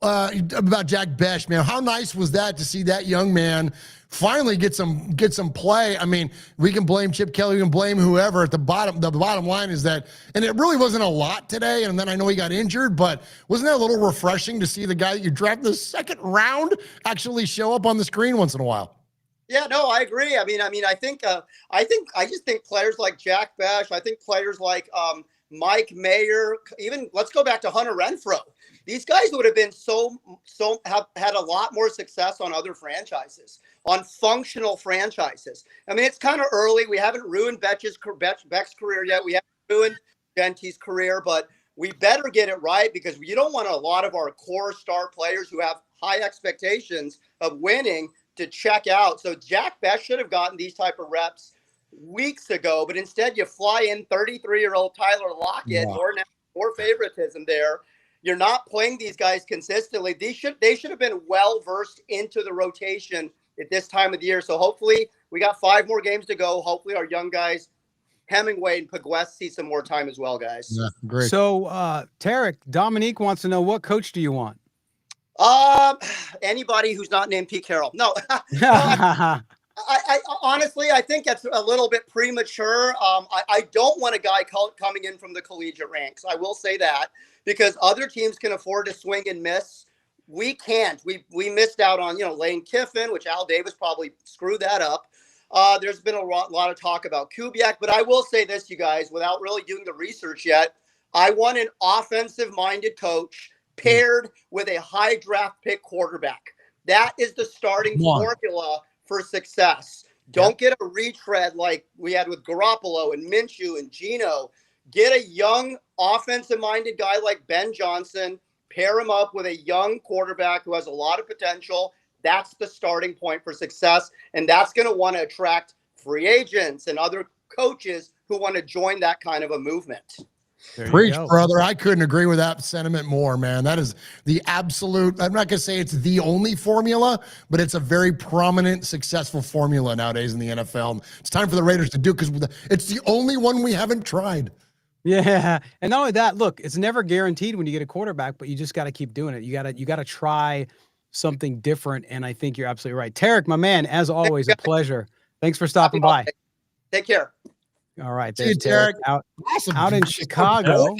about Jack Bech, man. How nice was that to see that young man finally get some play? I mean, we can blame Chip Kelly, we can blame whoever. At the bottom line is that, and it really wasn't a lot today. And then I know he got injured, but wasn't that a little refreshing to see the guy that you drafted the second round actually show up on the screen once in a while? Yeah, no, I agree. I just think players like Jack Bech, I think players like Mike Mayer, even let's go back to Hunter Renfrow. These guys would have been have had a lot more success on other franchises, on functional franchises. I mean, it's kind of early. We haven't ruined Bech's career yet. We haven't ruined Genty's career, but we better get it right because you don't want a lot of our core star players who have high expectations of winning to check out. So Jack Bech should have gotten these type of reps weeks ago, but instead you fly in 33-year-old Tyler Lockett, more favoritism there. You're not playing these guys consistently. They should have been well versed into the rotation at this time of the year. So hopefully we got 5 more games to go. Hopefully our young guys, Hemingway and Paguest, see some more time as well, guys. Yeah, great. So Tarek, Dominique wants to know, what coach do you want? Anybody who's not named Pete Carroll. No, I honestly, I think that's a little bit premature. I don't want a guy coming in from the collegiate ranks. I will say that because other teams can afford to swing and miss. We can't. We missed out on, Lane Kiffin, which Al Davis probably screwed that up. There's been a lot of talk about Kubiak, but I will say this, you guys, without really doing the research yet, I want an offensive-minded coach paired with a high draft pick quarterback. That is the starting formula for success. Don't get a retread like we had with Garoppolo and Minshew and Geno. Get a young offensive-minded guy like Ben Johnson, pair him up with a young quarterback who has a lot of potential. That's the starting point for success, and that's going to want to attract free agents and other coaches who want to join that kind of a movement. Preach, brother. I couldn't agree with that sentiment more, man. That is the absolute, I'm not going to say it's the only formula, but it's a very prominent, successful formula nowadays in the NFL. It's time for the Raiders to do it because it's the only one we haven't tried. Yeah. And not only that, look, it's never guaranteed when you get a quarterback, but you just got to keep doing it. You got to try something different. And I think you're absolutely right. Tarek, my man, as always, a pleasure. Thanks for stopping by. Take care. All right. See you, Tarek awesome. out in Chicago.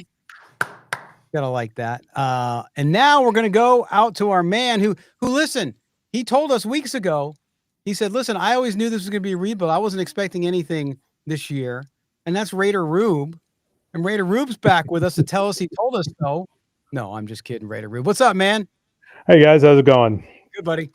Gotta like that. And now we're gonna go out to our man who listen, he told us weeks ago, he said, listen, I always knew this was gonna be a rebuild. I wasn't expecting anything this year. And that's Raider Rube. And Raider Rube's back with us to tell us he told us so. No, I'm just kidding, Raider Rube. What's up, man? Hey guys, how's it going? Good, buddy.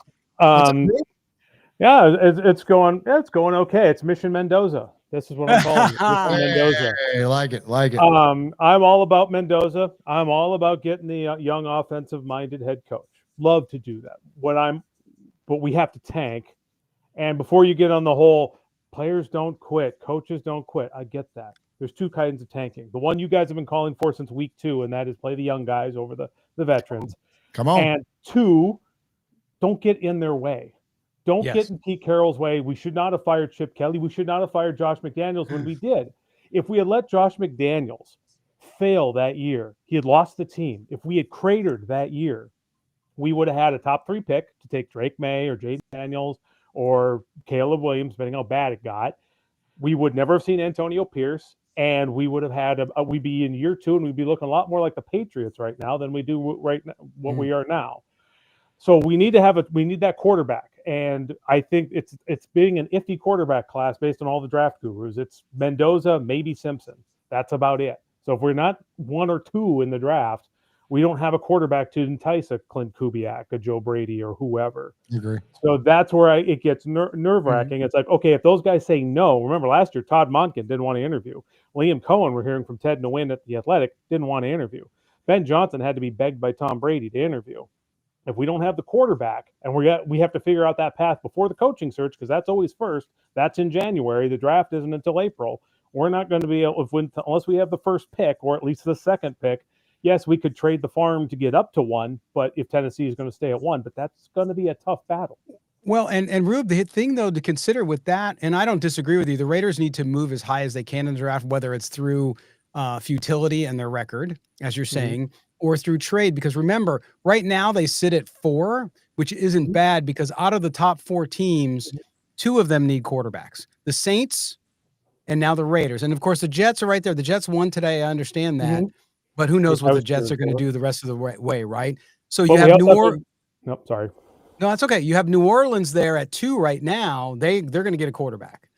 Yeah, it's going okay. It's Mission Mendoza. This is what I'm calling it. Mission Mendoza. Hey, like it. I'm all about Mendoza. I'm all about getting the young offensive-minded head coach. Love to do that. But we have to tank. And before you get on the whole, players don't quit, coaches don't quit. I get that. There's two kinds of tanking. The one you guys have been calling for since week 2, and that is play the young guys over the veterans. Come on. And 2, don't get in their way. Don't get in Pete Carroll's way. We should not have fired Chip Kelly. We should not have fired Josh McDaniels when we did. If we had let Josh McDaniels fail that year, he had lost the team. If we had cratered that year, we would have had a top 3 pick to take Drake May or Jaden Daniels or Caleb Williams, depending how bad it got. We would never have seen Antonio Pierce, and we would have had we'd be in year 2, and we'd be looking a lot more like the Patriots right now than we do right now, what we are now. So we need that quarterback, and I think it's being an iffy quarterback class based on all the draft gurus. It's Mendoza, maybe Simpson. That's about it. So if we're not 1 or 2 in the draft, we don't have a quarterback to entice a Clint Kubiak, a Joe Brady, or whoever. I agree. So that's where it gets nerve-wracking. It's like, okay, if those guys say no, remember last year, Todd Monken didn't want to interview. Liam Cohen, we're hearing from Ted Nguyen at The Athletic, didn't want to interview. Ben Johnson had to be begged by Tom Brady to interview. If we don't have the quarterback, and we have to figure out that path before the coaching search, because that's always first. That's in January. The draft isn't until April. We're not going to be able, unless we have the first pick, or at least the second pick. Yes, we could trade the farm to get up to 1, but if Tennessee is going to stay at 1, but that's going to be a tough battle. Well, and Rube, the thing though to consider with that, and I don't disagree with you, the Raiders need to move as high as they can in the draft, whether it's through futility and their record, as you're saying, or through trade. Because remember, right now they sit at 4, which isn't bad, because out of the top 4 teams, 2 of them need quarterbacks. The Saints and now the Raiders. And of course, the Jets are right there. The Jets won today. I understand that. But who knows what the Jets are going to do the rest of the way, right? So you have New Orleans. Nope, sorry. No, that's okay. You have New Orleans there at 2 right now. They're going to get a quarterback.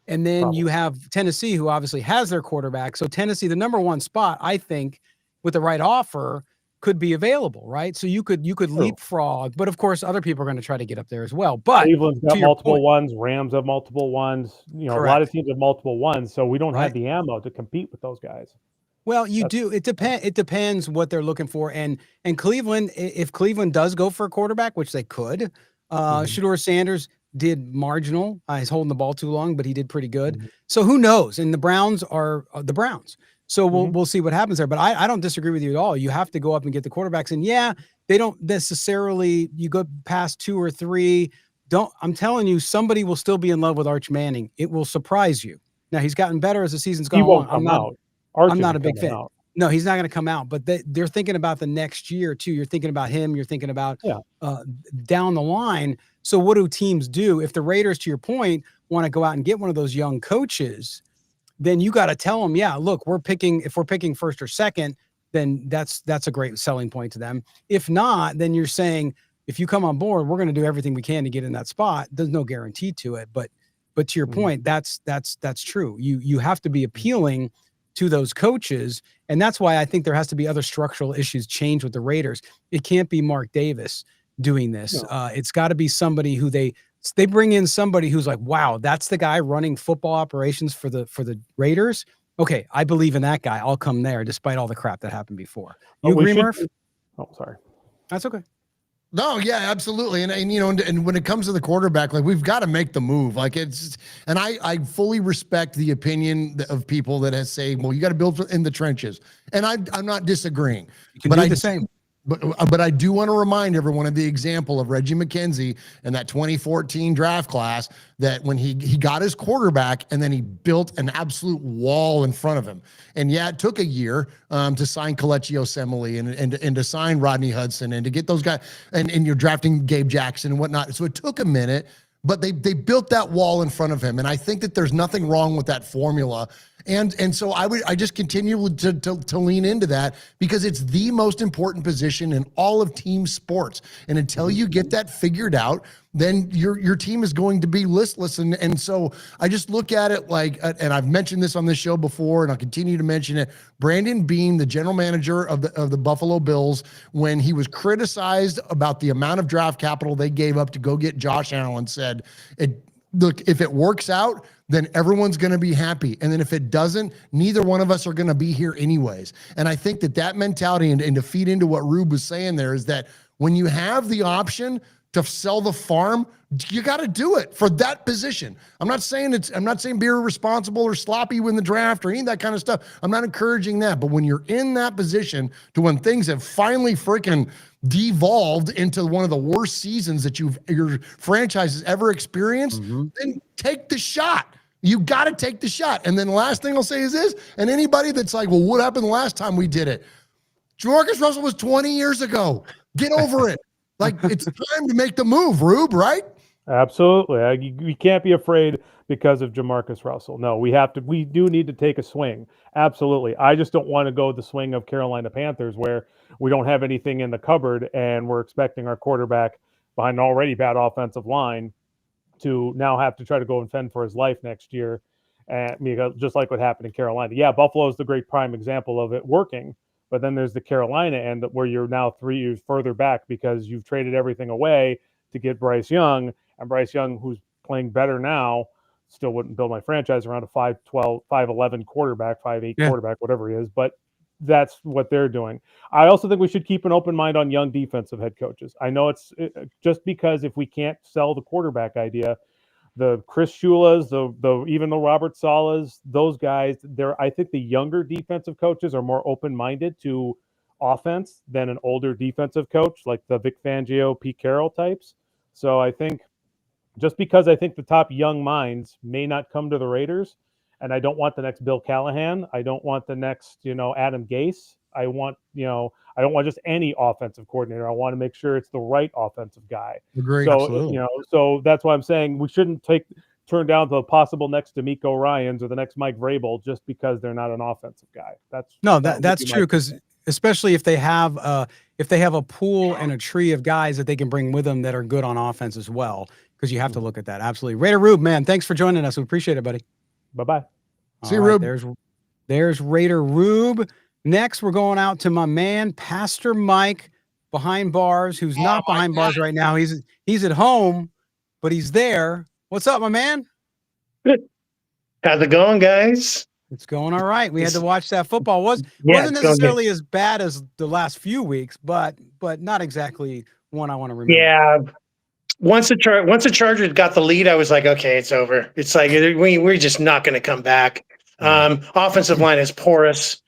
And then you have Tennessee, who obviously has their quarterback. So Tennessee, the number 1 spot, I think, with the right offer, could be available, right? So you could leapfrog. But of course, other people are going to try to get up there as well. But Cleveland's got multiple ones. Rams have multiple ones. You know, a lot of teams have multiple ones. So we don't have the ammo to compete with those guys. Well, you do. It depends what they're looking for. And Cleveland, if Cleveland does go for a quarterback, which they could, Shedeur Sanders did marginal. He's holding the ball too long, but he did pretty good. So who knows? And the Browns are the Browns. So we'll see what happens there. But I don't disagree with you at all. You have to go up and get the quarterbacks. And yeah, they don't necessarily, you go past 2 or 3. I'm telling you, somebody will still be in love with Arch Manning. It will surprise you. Now, he's gotten better as the season's gone on. I'm not a big fan. No, he's not going to come out, but they're thinking about the next year too. You're thinking about him. You're thinking about down the line. So what do teams do? If the Raiders, to your point, want to go out and get one of those young coaches, then you got to tell them, yeah, look, if we're picking first or second, then that's a great selling point to them. If not, then you're saying, if you come on board, we're going to do everything we can to get in that spot. There's no guarantee to it, but to your point, that's true. You have to be appealing to those coaches. And that's why I think there has to be other structural issues change with the Raiders. It can't be Mark Davis doing this. No. It's got to be somebody who they bring in, somebody who's like, wow, that's the guy running football operations for the Raiders. Okay, I believe in that guy. I'll come there despite all the crap that happened before. You agree, Murf? Oh, sorry. That's okay. No, yeah, absolutely. And you know, and when it comes to the quarterback, like, we've got to make the move. Like, and I fully respect the opinion of people that say, well, you got to build in the trenches. And I'm not disagreeing. But I do the same. But I do want to remind everyone of the example of Reggie McKenzie and that 2014 draft class, that when he got his quarterback and then he built an absolute wall in front of him. And yeah, it took a year to sign Kelechi Osemele and to sign Rodney Hudson and to get those guys, and you're drafting Gabe Jackson and whatnot. So it took a minute, but they built that wall in front of him. And I think that there's nothing wrong with that formula. And so I just continue to lean into that because it's the most important position in all of team sports. And until you get that figured out, then your team is going to be listless. And so I just look at it like, and I've mentioned this on this show before, and I'll continue to mention it. Brandon Beane, the general manager of the Buffalo Bills, when he was criticized about the amount of draft capital they gave up to go get Josh Allen, said, look, if it works out, then everyone's going to be happy. And then if it doesn't, neither one of us are going to be here anyways. And I think that mentality and to feed into what Rube was saying there is that when you have the option to sell the farm, you got to do it for that position. I'm not saying be irresponsible or sloppy in the draft or any of that kind of stuff. I'm not encouraging that. But when you're in that position to when things have finally freaking devolved into one of the worst seasons that your franchise has ever experienced, then take the shot. You got to take the shot. And then the last thing I'll say is this, and anybody that's like, well, what happened the last time we did it? Jamarcus Russell was 20 years ago. Get over it. Like, it's time to make the move, Rube, right? Absolutely. We can't be afraid because of Jamarcus Russell. No, we do need to take a swing. Absolutely. I just don't want to go the swing of Carolina Panthers where we don't have anything in the cupboard and we're expecting our quarterback behind an already bad offensive line to now have to try to go and fend for his life next year. And just like what happened in Carolina. Yeah, Buffalo is the great prime example of it working. But then there's the Carolina end where you're now 3 years further back because you've traded everything away to get Bryce Young. And Bryce Young, who's playing better now, still wouldn't build my franchise around a 5'12", 5'11" quarterback, 5'8" quarterback, whatever he is. But that's what they're doing. I also think we should keep an open mind on young defensive head coaches. I know it's just because if we can't sell the quarterback idea, the Chris Shulas, even the Robert Salas, those guys, I think the younger defensive coaches are more open-minded to offense than an older defensive coach like the Vic Fangio, Pete Carroll types. So I think just because I think the top young minds may not come to the Raiders, and I don't want the next Bill Callahan, I don't want the next, Adam Gase. I don't want just any offensive coordinator. I want to make sure it's the right offensive guy. Agreed. So, Absolutely. So that's why I'm saying we shouldn't turn down the possible next DeMeco Ryans or the next Mike Vrabel just because they're not an offensive guy. That's true, because especially if they have a pool and a tree of guys that they can bring with them that are good on offense as well, because you have to look at that. Absolutely. Raider Rube, man, thanks for joining us. We appreciate it, buddy. Bye-bye. See you, Rube. There's Raider Rube. Next, we're going out to my man, Pastor Mike, behind bars, who's not behind bars right now. He's at home, but he's there. What's up, my man? Good. How's it going, guys? It's going all right. We had to watch that football. Wasn't necessarily as bad as the last few weeks, but not exactly one I want to remember. Yeah. Once the Chargers got the lead, I was like, okay, it's over. It's like we're just not going to come back. Offensive line is porous.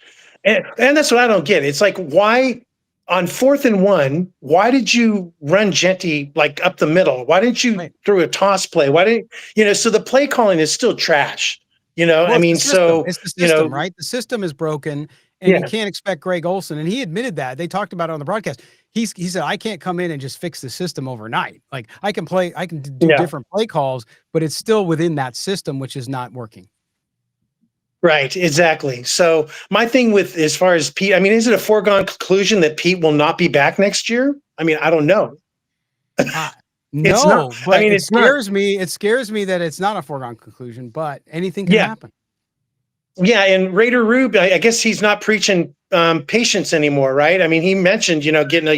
And that's what I don't get. It's like, why on 4th and 1, why did you run Genty like up the middle? Why didn't you throw a toss play? Why didn't, so the play calling is still trash, Well, I mean, so it's the system, right? The system is broken and you can't expect Greg Olsen. And he admitted that. They talked about it on the broadcast. He said, I can't come in and just fix the system overnight. Like I can do different play calls, but it's still within that system, which is not working. Right, exactly. So my thing with as far as Pete, I mean, is it a foregone conclusion that Pete will not be back next year? I mean, I don't know. No, but it scares me. It scares me that it's not a foregone conclusion, but anything can happen. Yeah, and Raider Rube, I guess he's not preaching patience anymore, right? I mean, he mentioned, getting a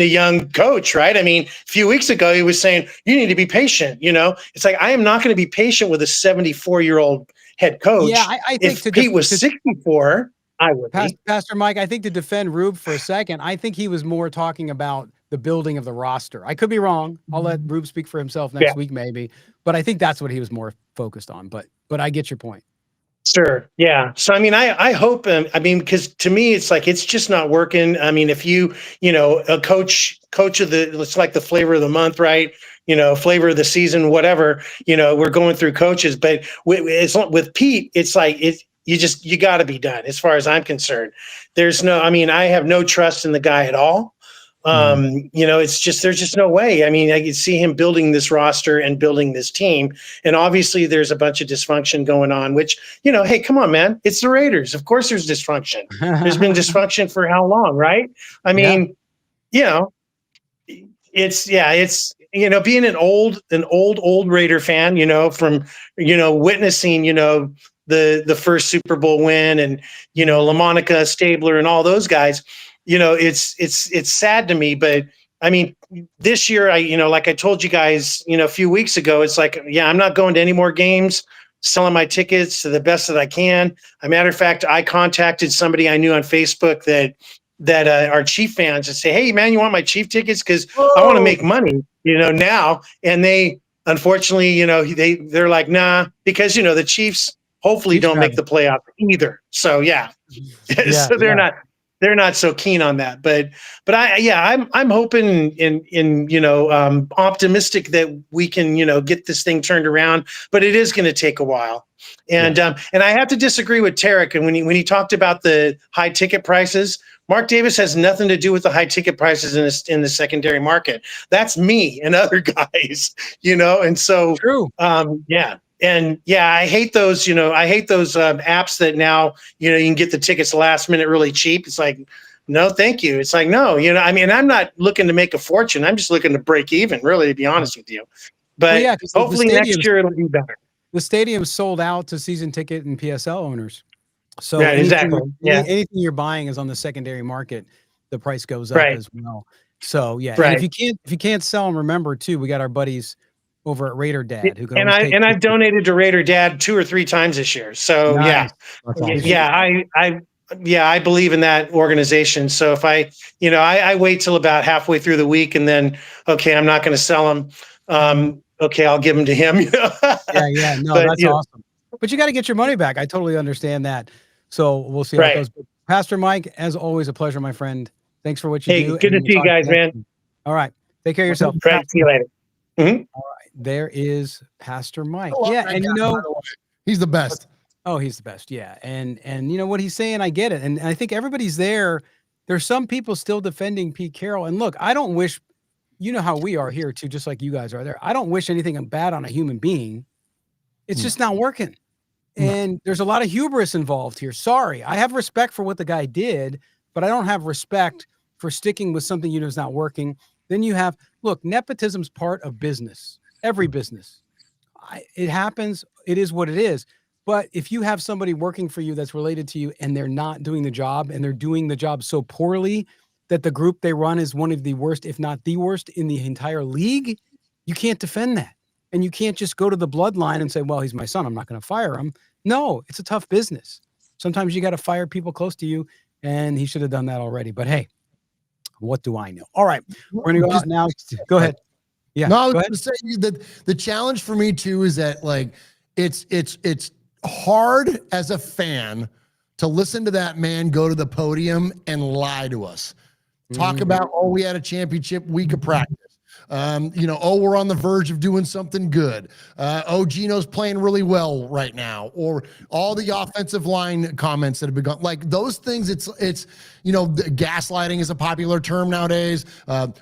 young coach, right? I mean, a few weeks ago he was saying you need to be patient. It's like I am not going to be patient with a 74-year-old head coach. Yeah, I think if Pete was 64, I would be. Pastor Mike, I think to defend Rube for a second, I think he was more talking about the building of the roster. I could be wrong. I'll let Rube speak for himself next week, maybe. But I think that's what he was more focused on. But I get your point. Sure. Yeah. So, I mean, I hope, because to me, it's like, it's just not working. I mean, if a coach of it's like the flavor of the month, right? Flavor of the season, whatever, we're going through coaches, but with Pete, it's like, you got to be done as far as I'm concerned. I have no trust in the guy at all. It's just, there's just no way. I mean, I can see him building this roster and building this team. And obviously there's a bunch of dysfunction going on, which, hey, come on, man. It's the Raiders. Of course there's dysfunction. There's been dysfunction for how long, right? I mean, it's being an old Raider fan, from, witnessing, the first Super Bowl win and, LaMonica, Stabler and all those guys, it's sad to me, but I mean, this year, like I told you guys, a few weeks ago, it's like, I'm not going to any more games, selling my tickets to the best that I can. As a matter of fact, I contacted somebody I knew on Facebook that are Chief fans and say, hey man, you want my Chief tickets? Cause I want to make money, now. And they, unfortunately, they're like, nah, because, the Chiefs hopefully don't make the playoff either. So so they're not so keen on that, but I'm hoping and optimistic that we can, get this thing turned around, but it is going to take a while. And I have to disagree with Tarek. And when he talked about the high ticket prices, Mark Davis has nothing to do with the high ticket prices in the secondary market. That's me and other guys, and so, true. And I hate those, apps that now, you can get the tickets last minute really cheap. It's like, no, thank you. It's like, no, I'm not looking to make a fortune. I'm just looking to break even, really, to be honest with you. But hopefully next year it'll be better. The stadium sold out to season ticket and PSL owners. So exactly. Anything you're buying is on the secondary market. The price goes up as well. So and if you can't sell them, remember too, we got our buddies over at Raider Dad, who can I've donated to Raider Dad 2 or 3 times this year. So nice. Awesome. I believe in that organization. So if I wait till about halfway through the week and then, okay, I'm not going to sell them. Okay, I'll give them to him. No, that's awesome. But you got to get your money back. I totally understand that. So we'll see how it goes. Pastor Mike, as always, a pleasure, my friend. Thanks for what you do. Good to see you guys, man. All right. Take care of yourself. Right. See you later. Mm-hmm. All right. There is Pastor Mike. And he's the best. Oh, he's the best. Yeah. And what he's saying, I get it. And I think everybody's there. There's some people still defending Pete Carroll. And look, I don't wish, how we are here too, just like you guys are there. I don't wish anything bad on a human being. It's just not working. And there's a lot of hubris involved here. Sorry. I have respect for what the guy did, but I don't have respect for sticking with something is not working. Then you have, look, nepotism's part of business. Every business. It happens. It is what it is. But if you have somebody working for you that's related to you and they're not doing the job and they're doing the job so poorly that the group they run is one of the worst, if not the worst in the entire league, you can't defend that. And you can't just go to the bloodline and say, well, he's my son, I'm not going to fire him. No, it's a tough business. Sometimes you got to fire people close to you, and he should have done that already. But hey, what do I know? All right, we're going to go out now. Go ahead. Yeah. No, I was going to say that the challenge for me too is that it's hard as a fan to listen to that man go to the podium and lie to us. Talk about, we had a championship week of practice. We're on the verge of doing something good. Gino's playing really well right now, or all the offensive line comments that have been gone. Like those things, it's gaslighting is a popular term nowadays.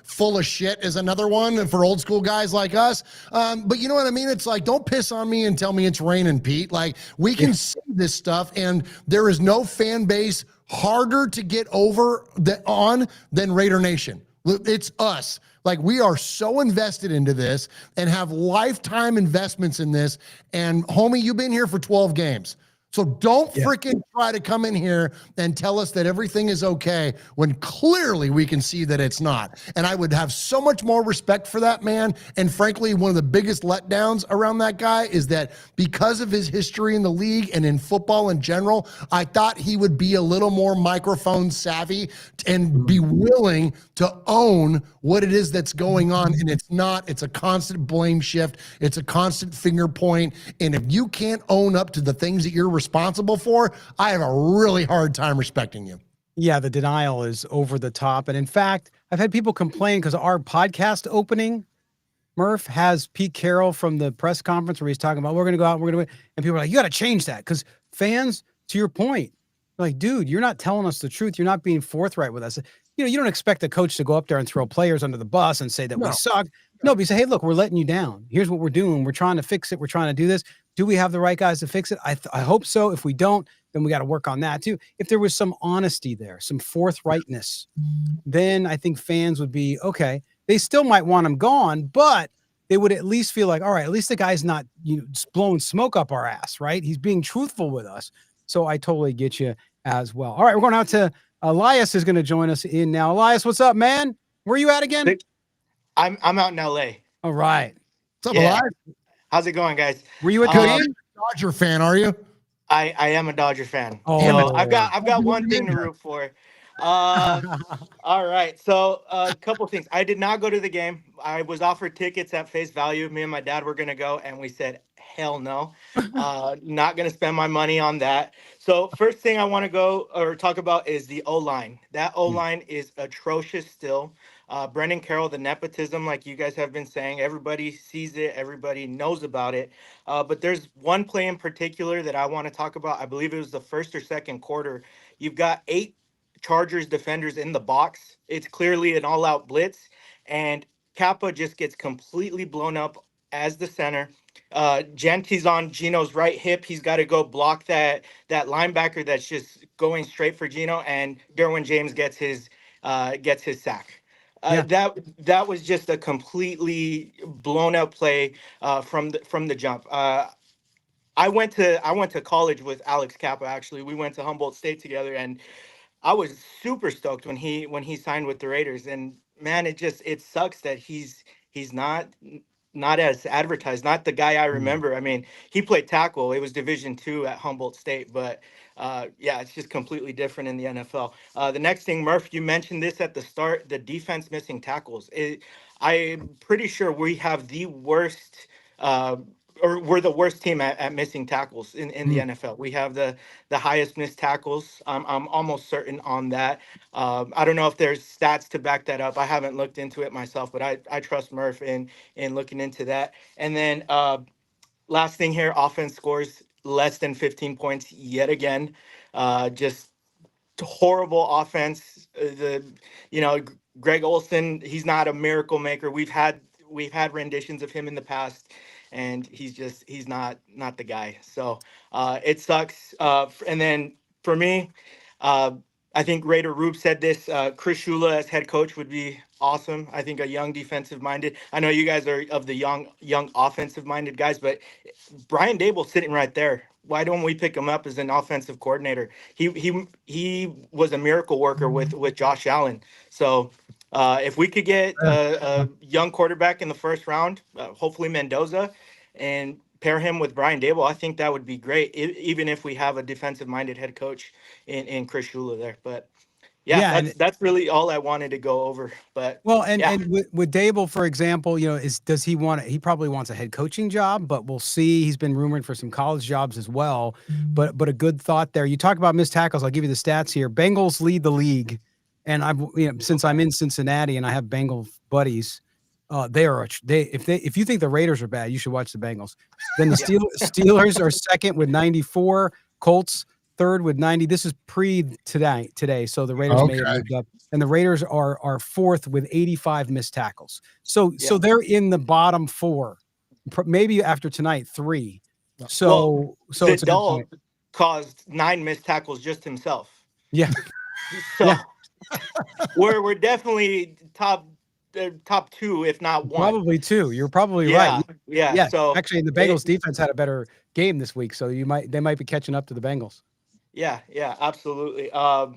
Full of shit is another one for old school guys like us. But you know what I mean? It's like, don't piss on me and tell me it's raining, Pete. Like we can see this stuff, and there is no fan base harder to get over than Raider Nation. It's us. Like we are so invested into this and have lifetime investments in this. And homie, you've been here for 12 games. So don't freaking try to come in here and tell us that everything is okay when clearly we can see that it's not. And I would have so much more respect for that man. And frankly, one of the biggest letdowns around that guy is that because of his history in the league and in football in general, I thought he would be a little more microphone savvy and be willing to own what it is that's going on. And it's not. It's a constant blame shift. It's a constant finger point. And if you can't own up to the things that you're responsible for, I have a really hard time respecting you. Yeah, the denial is over the top. And in fact, I've had people complain because our podcast opening, Murf, has Pete Carroll from the press conference where he's talking about, we're going to go out, we're going to win. And people are like, you got to change that. Because fans, to your point, like, dude, you're not telling us the truth. You're not being forthright with us. you don't expect the coach to go up there and throw players under the bus and say that we No. suck. No, but you say, hey, look, we're letting you down. Here's what we're doing. We're trying to fix it. We're trying to do this. Do we have the right guys to fix it? I hope so. If we don't, then we got to work on that too. If there was some honesty there, some forthrightness, then I think fans would be okay. They still might want him gone, but they would at least feel like, all right, at least the guy's not just blowing smoke up our ass, right? He's being truthful with us. So I totally get you as well. All right, we're going out to Elias is going to join us in now. Elias, what's up, man? Where are you at again? I'm out in LA. All right. What's up, Yeah. Elias? How's it going, guys? Were you at the game? Dodger fan, are you? I am a Dodger fan. Oh. So I've got one thing to root for. All right. So a couple things. I did not go to the game. I was offered tickets at face value. Me and my dad were gonna go, and we said, hell no. Not gonna spend my money on that. So first thing I want to go or talk about is the O-line. That O-line is atrocious still. Brendan Carroll, the nepotism, like you guys have been saying, everybody sees it, everybody knows about it. But there's one play in particular that I want to talk about. I believe it was the first or second quarter. You've got 8 Chargers defenders in the box. It's clearly an all-out blitz, and Kappa just gets completely blown up as the center. Gentry's on Gino's right hip. He's got to go block that linebacker that's just going straight for Gino, and Derwin James gets his sack. That was just a completely blown up play from the jump. I went to college with Alex Kappa. Actually, we went to Humboldt State together, and I was super stoked when he signed with the Raiders. And man, it sucks that he's not as advertised, not the guy I remember. I mean, he played tackle. It was Division II at Humboldt State, but yeah, it's just completely different in the NFL. The next thing, Murf, you mentioned this at the start, the defense missing tackles. I'm pretty sure we have the worst or we're the worst team at missing tackles in the NFL. We have the highest missed tackles. I'm almost certain on that. I don't know if there's stats to back that up. I haven't looked into it myself, but I trust Murph in looking into that. And then last thing here, offense scores less than 15 points yet again. Just horrible offense. Greg Olsen, he's not a miracle maker. We've had renditions of him in the past, and he's not the guy. So it sucks. And then for me, I think Raider Rube said this. Chris Shula as head coach would be awesome. I think a young defensive minded. I know you guys are of the young offensive minded guys, but Brian Daboll's sitting right there. Why don't we pick him up as an offensive coordinator? He was a miracle worker with Josh Allen. So if we could get a young quarterback in the first round, hopefully Mendoza, and pair him with Brian Daboll, I think that would be great. Even if we have a defensive-minded head coach in Chris Shula there, but. Yeah, that's really all I wanted to go over. But and with Daboll, for example, does he want he probably wants a head coaching job, but we'll see. He's been rumored for some college jobs as well. But a good thought there. You talk about missed tackles. I'll give you the stats here. Bengals lead the league, and since I'm in Cincinnati and I have Bengal buddies, if you think the Raiders are bad, you should watch the Bengals. Then the Steelers are second with 94, Colts third with 90. This is today. So the Raiders may have moved up, and the Raiders are fourth with 85 missed tackles. So they're in the bottom 4, maybe after tonight 3. So it's a good point. Caused 9 missed tackles just himself. Yeah. So we're definitely top 2, if not 1. Probably 2. You're probably right. Yeah. So actually, the Bengals defense had a better game this week, so they might be catching up to the Bengals. Yeah, absolutely. And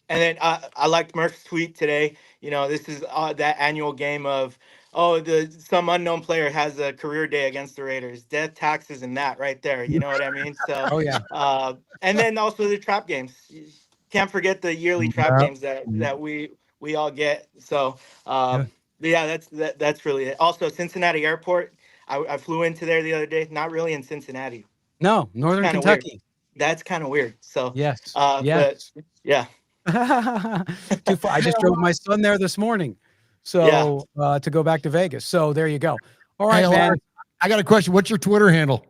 then I liked Murph's tweet today. This is that annual game of, some unknown player has a career day against the Raiders. Death, taxes, and that right there. You know what I mean? So, and then also the trap games. You can't forget the yearly trap games that we all get. So, that's really it. Also, Cincinnati Airport. I flew into there the other day. Not really in Cincinnati. No, Northern Kentucky. Weird. That's kind of weird. So yes. But yeah. Too far. I just drove my son there this morning, so to go back to Vegas. So there you go. All right, man. I got a question. What's your Twitter handle?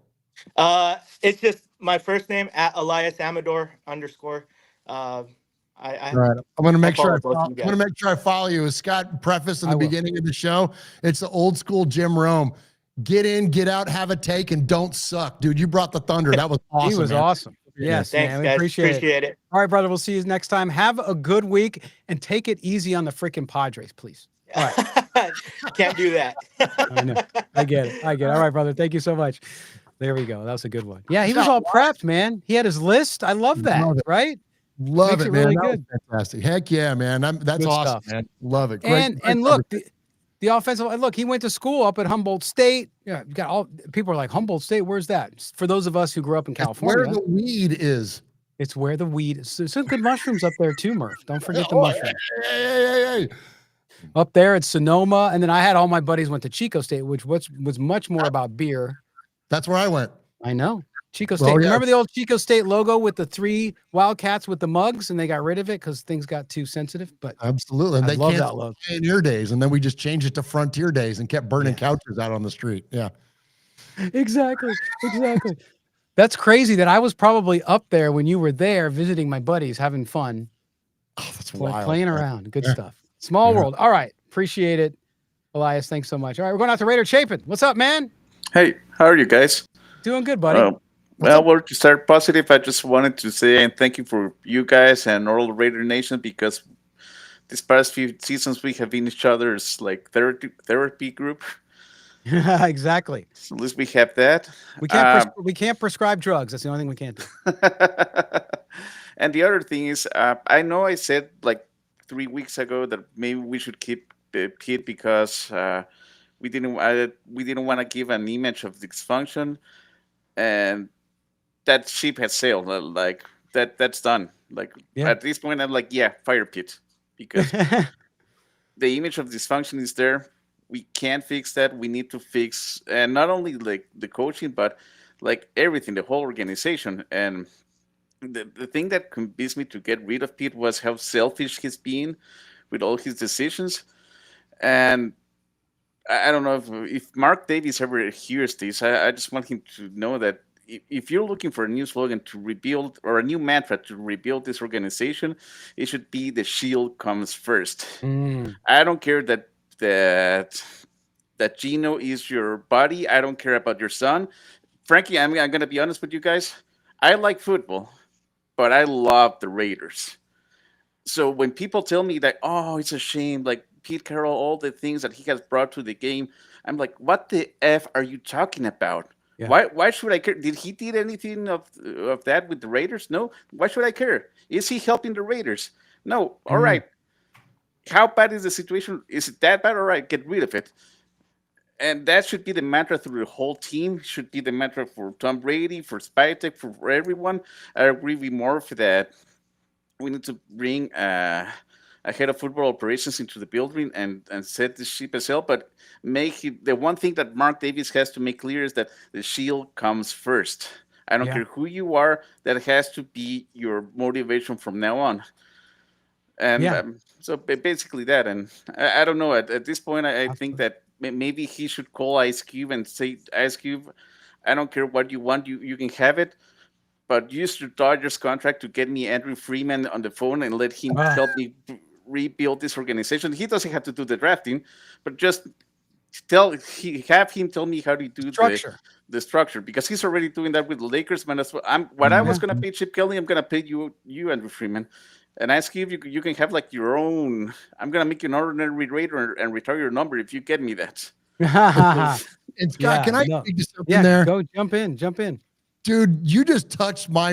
It's just my first name @EliasAmador_. I All right. I'm going to make sure follow both you guys. I follow you. As Scott prefaced in I the will. beginning of the show, it's the old school Jim Rome. Get in, get out, have a take, and don't suck. Dude, you brought the thunder. That was awesome. He was man. awesome. Yes, Thanks, man. We guys. appreciate it. All right, brother. We'll see you next time. Have a good week and take it easy on the freaking Padres, please. All right. Can't do that. I know. I get it. All right, brother. Thank you so much. There we go. That was a good one. Yeah, he was all prepped, man. He had his list. I love that. Right? Love Makes it, it man. really That good. was fantastic. Heck yeah, man. That's Good awesome, stuff. man. Love it. Great, And look, the offensive. Look, he went to school up at Humboldt State. Yeah, you got all people are like Humboldt State. Where's that? For those of us who grew up in California, where the weed is. it's where the weed is. Some good mushrooms up there too, Murph. Don't forget the mushrooms. Hey. Up there at Sonoma, and then I had all my buddies went to Chico State, which was much more about beer. That's where I went. I know. Chico State. yeah. Remember the old Chico State logo with the 3 Wildcats with the mugs, and they got rid of it because things got too sensitive. But Absolutely. And I they love that canceled logo. Pioneer Days, and then we just changed it to Frontier Days and kept burning couches out on the street. Yeah. Exactly. That's crazy that I was probably up there when you were there visiting my buddies, having fun. Oh, that's wild. Playing around. Good stuff. Small world. All right. Appreciate it. Elias, thanks so much. All right, we're going out to Raider Chapin. What's up, man? Hey, how are you guys? Doing good, buddy. Well, to start positive, I just wanted to say and thank you for you guys and all Raider Nation, because these past few seasons we have been each other's like therapy group. Exactly. So at least we have that. We can't prescribe drugs. That's the only thing we can't do. And the other thing is, I know I said like 3 weeks ago that maybe we should keep Pete because we didn't want to give an image of dysfunction, and that ship has sailed. Like that's done. Like at this point, I'm like, yeah, fire Pete, because the image of dysfunction is there. We can't fix that. We need to fix, and not only like the coaching, but like everything, the whole organization. And the thing that convinced me to get rid of Pete was how selfish he's been with all his decisions. And I don't know if Mark Davis ever hears this. I just want him to know that if you're looking for a new slogan to rebuild, or a new mantra to rebuild this organization, it should be the shield comes first. I don't care that Gino is your buddy. I don't care about your son. Frankly, I'm going to be honest with you guys. I like football, but I love the Raiders. So when people tell me that, oh, it's a shame, like Pete Carroll, all the things that he has brought to the game, I'm like, what the F are you talking about? Yeah. Why should I care? Did he did anything of that with the Raiders? No. Why should I care? Is he helping the Raiders? No. All right. How bad is the situation? Is it that bad? All right, get rid of it. And that should be the mantra through the whole team. Should be the mantra for Tom Brady, for Spytek, for everyone. I agree with Murf that we need to bring a head of football operations into the building and set the ship as hell. But make it, the one thing that Mark Davis has to make clear is that the shield comes first. I don't care who you are. That has to be your motivation from now on. And so basically that. And I don't know. At this point, I think that maybe he should call Ice Cube and say, Ice Cube, I don't care what you want. You can have it. But use your Dodgers contract to get me Andrew Freeman on the phone and let him help me rebuild this organization. He doesn't have to do the drafting, but just have him tell me how to do the structure, because he's already doing that with the Lakers. Man, that's what I was going to pay Chip Kelly. I'm going to pay you Andrew Freeman. And ask you if you can have like your own. I'm gonna make you an ordinary Raider and retire your number if you get me that. And Scott, can I do something there? Go jump in. Dude, you just touched my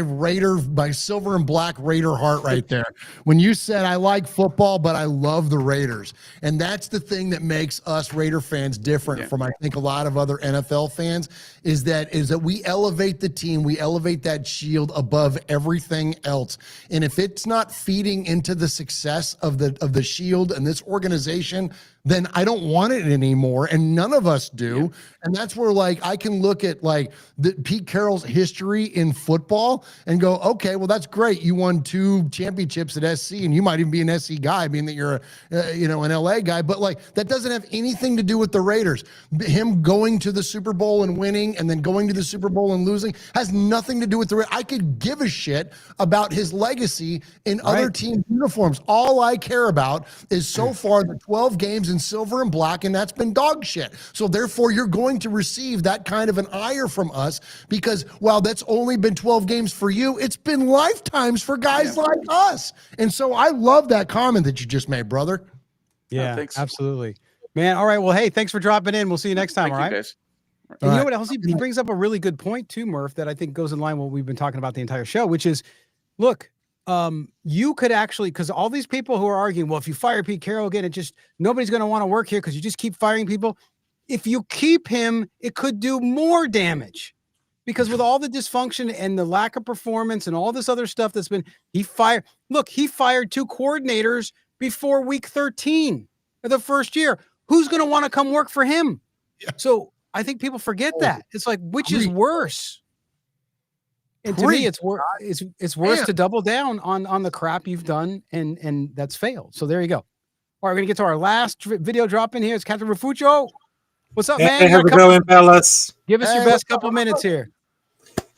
silver and black Raider heart right there. When you said, I like football, but I love the Raiders. And that's the thing that makes us Raider fans different from, I think, a lot of other NFL fans, is that we elevate the team. We elevate that shield above everything else. And if it's not feeding into the success of the shield and this organization, then I don't want it anymore. And none of us do. And that's where like I can look at like the Pete Carroll's history in football and go, okay, well, that's great. You won 2 championships at SC, and you might even be an SC guy, being that you're an LA guy. But like that doesn't have anything to do with the Raiders. Him going to the Super Bowl and winning, and then going to the Super Bowl and losing, has nothing to do with the Raiders. I could give a shit about his legacy in other team uniforms. All I care about is so far the 12 games in silver and black, and that's been dog shit. So therefore, you're going to receive that kind of an ire from us, because while that's only been 12 games for you, it's been lifetimes for guys like us. And so I love that comment that you just made, brother. Yeah, thanks. absolutely, man. All right, well, hey, thanks for dropping in. We'll see you next time. Thank all right, you guys. And you know what else? He brings up a really good point too, Murph, that I think goes in line with what we've been talking about the entire show, which is, look, you could actually, because all these people who are arguing, well, if you fire Pete Carroll again, nobody's going to want to work here because you just keep firing people. If you keep him, it could do more damage, because with all the dysfunction and the lack of performance and all this other stuff he fired 2 coordinators before week 13 of the first year. Who's going to want to come work for him? Yeah. So I think people forget that. It's like, which is worse? And to me, it's worse to double down on the crap you've done and that's failed. So there you go. All right, we're gonna get to our last video drop in here. It's Captain Refuccio. What's up, man? Hey, how's it going, fellas? Give us your best couple minutes here.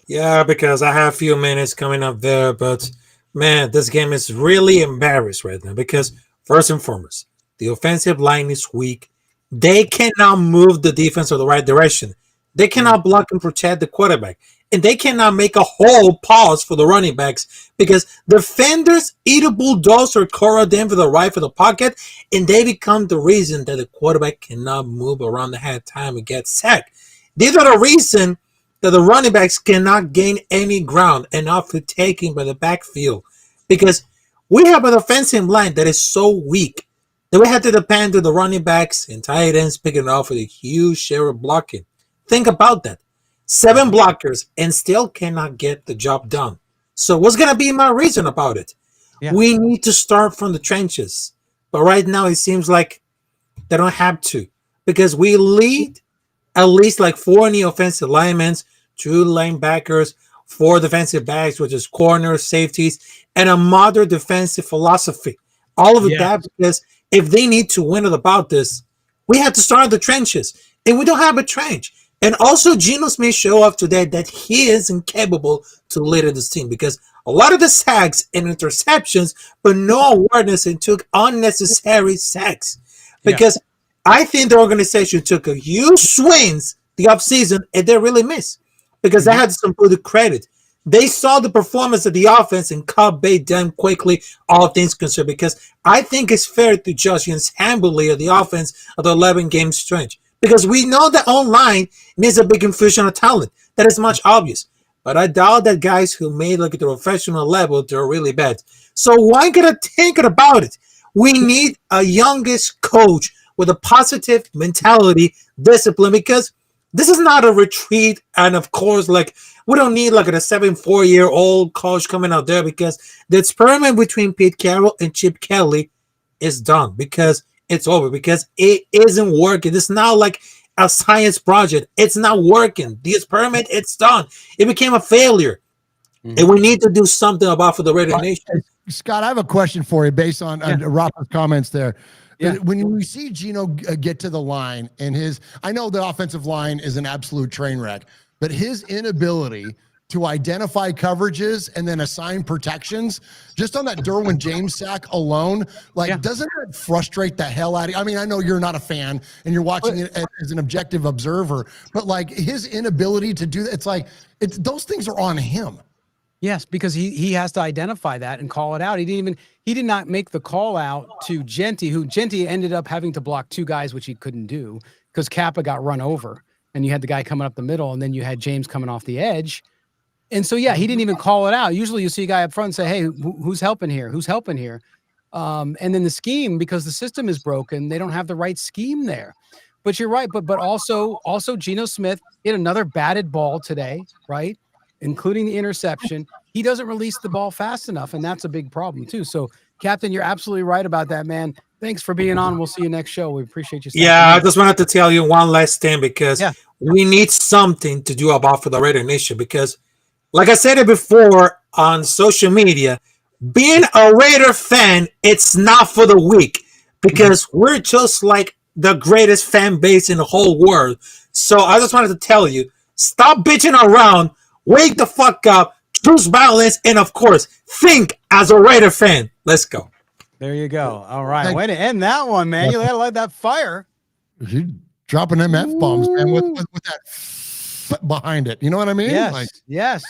Yeah, because I have a few minutes coming up there, but man, this game is really embarrassed right now because first and foremost, the offensive line is weak. They cannot move the defense in the right direction. They cannot block and protect the quarterback. And they cannot make a whole pause for the running backs because defenders either bulldoze or corral them for the right for the pocket, and they become the reason that the quarterback cannot move around the half time and get sacked. These are the reason that the running backs cannot gain any ground and often taken by the backfield, because we have an offensive line that is so weak that we have to depend on the running backs and tight ends picking off with a huge share of blocking. Think about that. 7 blockers and still cannot get the job done. So what's going to be my reason about it? Yeah. We need to start from the trenches. But right now it seems like they don't have to, because we lead at least like 4 new offensive linemen, 2 linebackers, 4 defensive backs, which is corners, safeties, and a modern defensive philosophy. All of that, because if they need to win it about this, we have to start in the trenches. And we don't have a trench. And also, Geno Smith showed off today that he is incapable to lead this team, because a lot of the sacks and interceptions, but no awareness, and took unnecessary sacks. Because I think the organization took a huge swings the offseason and they really missed, because they had some good credit. They saw the performance of the offense and cut bait them quickly, all things considered, because I think it's fair to judge Jens Hambly of the offense of the 11-game stretch. Because we know that online needs a big infusion of talent. That is much obvious. But I doubt that guys who made like at the professional level, they're really bad. So why get a thinking about it? We need a youngest coach with a positive mentality, discipline, because this is not a retreat. And of course, like, we don't need like a 74-year-old coach coming out there, because the experiment between Pete Carroll and Chip Kelly is done, because it's over, because it isn't working. It's not like a science project. It's not working. The experiment, it's done. It became a failure. And we need to do something about for the Raider Nation. Scott, I have a question for you based on Rafa's comments there. When we see Geno get to the line, and I know the offensive line is an absolute train wreck, but his inability to identify coverages and then assign protections, just on that Derwin James sack alone, doesn't that frustrate the hell out of you? I mean, I know you're not a fan and you're watching it as an objective observer, but like his inability to do that, those things are on him. Yes, because he has to identify that and call it out. He did not make the call out to Genty, who Genty ended up having to block 2 guys, which he couldn't do because Kappa got run over, and you had the guy coming up the middle, and then you had James coming off the edge. And so, he didn't even call it out. Usually you see a guy up front and say, hey, who's helping here? Who's helping here? And then the scheme, because the system is broken, they don't have the right scheme there. But you're right. But also Geno Smith hit another batted ball today, right? Including the interception. He doesn't release the ball fast enough, and that's a big problem too. So, Captain, you're absolutely right about that, man. Thanks for being on. We'll see you next show. We appreciate you. Yeah, I just wanted to tell you one last thing because Yeah. we need something to do about for the Raider Nation because, like I said it before on social media, being a Raider fan, it's not for the weak because we're just like the greatest fan base in the whole world. So I just wanted to tell you, stop bitching around, wake the fuck up, choose balance, and of course, think as a Raider fan. Let's go. There you go. All right. Way to end that one, man. You gotta light that fire. You dropping them F-bombs, man, with that behind it. You know what I mean? Yes. Yes.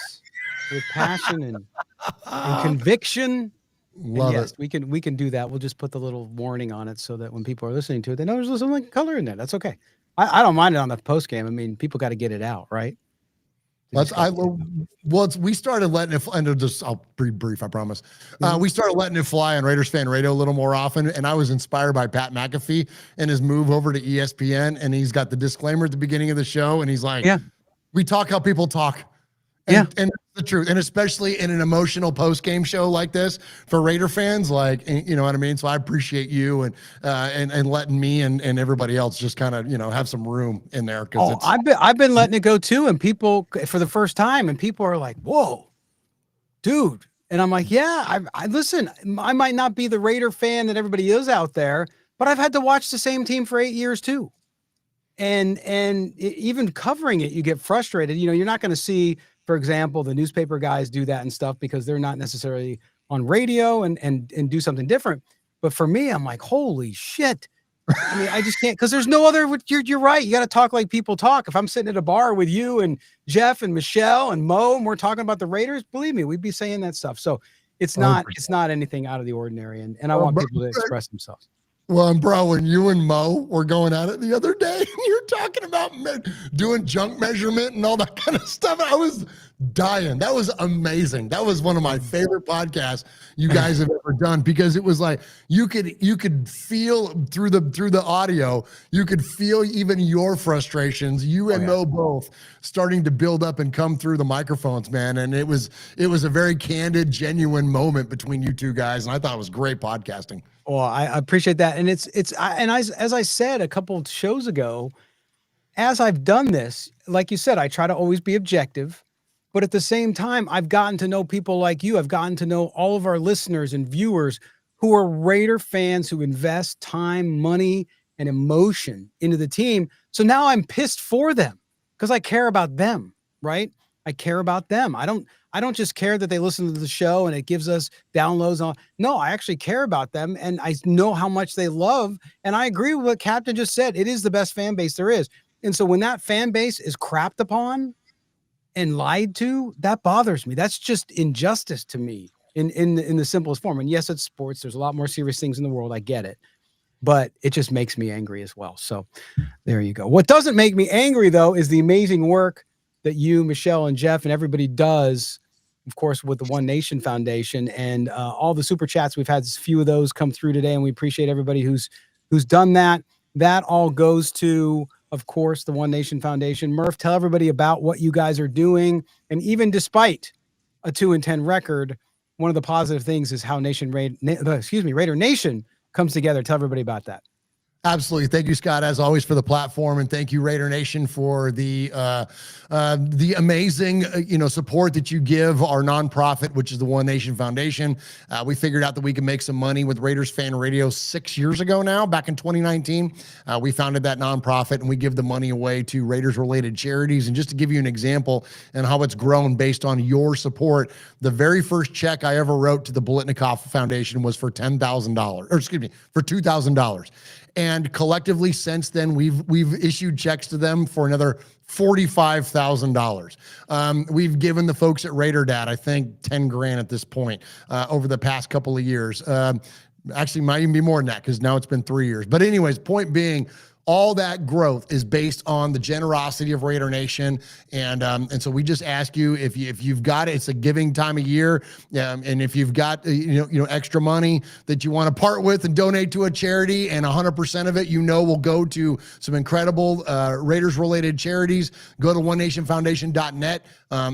With passion and conviction. Love yes, it. we can do that. We'll just put the little warning on it so that when people are listening to it, they know there's some like color in there. That's okay. I don't mind it on the post game. I mean, we got to get it out, right? We started letting it fly. And just, I'll be brief, I promise. We started letting it fly on Raiders Fan Radio a little more often, and I was inspired by Pat McAfee and his move over to ESPN, and he's got the disclaimer at the beginning of the show, and he's like, "Yeah, we talk how people talk." And that's the truth, and especially in an emotional post-game show like this for Raider fans, like, you know what I mean. So I appreciate you and letting me and everybody else just kind of have some room in there because I've been letting it go too, and people for the first time, and people are like, "Whoa, dude!" And I'm like, "Yeah, I listen. I might not be the Raider fan that everybody is out there, but I've had to watch the same team for 8 years too, and even covering it, you get frustrated. You're not going to see." For example, the newspaper guys do that and stuff because they're not necessarily on radio and do something different. But for me, I'm like, holy shit. I mean, I just can't because there's no other. You're right. You got to talk like people talk. If I'm sitting at a bar with you and Jeff and Michelle and Mo and we're talking about the Raiders, believe me, we'd be saying that stuff. So it's not anything out of the ordinary. And I want people to express themselves. Well, and bro, when you and Mo were going at it the other day, and you're talking about doing junk measurement and all that kind of stuff, I was dying. That was amazing. That was one of my favorite podcasts you guys have ever done because it was like you could feel through the audio, you could feel even your frustrations, you and Mo both starting to build up and come through the microphones, man. And it was a very candid, genuine moment between you two guys, and I thought it was great podcasting. Well, I appreciate that. And as I said a couple of shows ago, as I've done this, like you said, I try to always be objective, but at the same time, I've gotten to know people like you. I've gotten to know all of our listeners and viewers who are Raider fans who invest time, money, and emotion into the team. So now I'm pissed for them because I care about them, right? I care about them. I don't just care that they listen to the show and it gives us downloads. No, I actually care about them and I know how much they love. And I agree with what Captain just said. It is the best fan base there is. And so when that fan base is crapped upon and lied to, that bothers me. That's just injustice to me in the simplest form. And yes, it's sports. There's a lot more serious things in the world. I get it. But it just makes me angry as well. So there you go. What doesn't make me angry, though, is the amazing work that you, Michelle, and Jeff, and everybody does, of course, with the One Nation Foundation and all the super chats. We've had a few of those come through today, and we appreciate everybody who's done that. That all goes to, of course, the One Nation Foundation. Murf, tell everybody about what you guys are doing. And even despite a 2-10 record, one of the positive things is how Raider Nation comes together. Tell everybody about that. Absolutely. Thank you, Scott, as always, for the platform. And thank you, Raider Nation, for the amazing, support that you give our nonprofit, which is the One Nation Foundation. We figured out that we can make some money with Raiders Fan Radio 6 years ago now, back in 2019. We founded that nonprofit and we give the money away to Raiders-related charities. And just to give you an example and how it's grown based on your support, the very first check I ever wrote to the Bolitnikoff Foundation was for for $2,000. And collectively, since then, we've issued checks to them for another $45,000. We've given the folks at Raider Dad, I think, 10 grand at this point over the past couple of years. Actually, might even be more than that because now it's been 3 years. But anyways, point being, all that growth is based on the generosity of Raider Nation. And so we just ask you, if you've got it, it's a giving time of year. And if you've got, extra money that you want to part with and donate to a charity, and 100% of it, will go to some incredible Raiders related charities, go to onenationfoundation.net,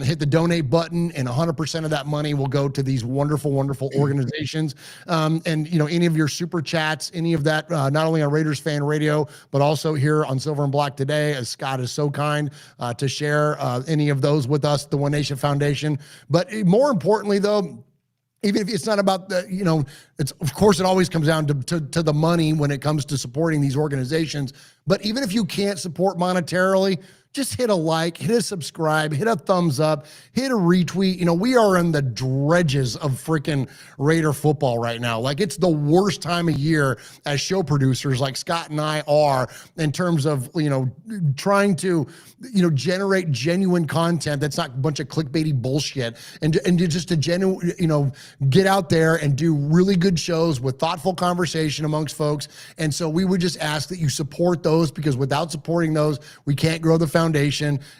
hit the donate button, and 100% of that money will go to these wonderful, wonderful organizations. Any of your super chats, any of that, not only on Raiders Fan Radio, but also here on Silver and Black today, as Scott is so kind to share any of those with us, the One Nation Foundation. But more importantly, though, even if it's not about the, it's, of course, it always comes down to the money when it comes to supporting these organizations. But even if you can't support monetarily, just hit a like, hit a subscribe, hit a thumbs up, hit a retweet. We are in the dredges of freaking Raider football right now. Like, it's the worst time of year as show producers like Scott and I are, in terms of, trying to, generate genuine content that's not a bunch of clickbaity bullshit, and just to get out there and do really good shows with thoughtful conversation amongst folks. And so we would just ask that you support those, because without supporting those, we can't grow the foundation.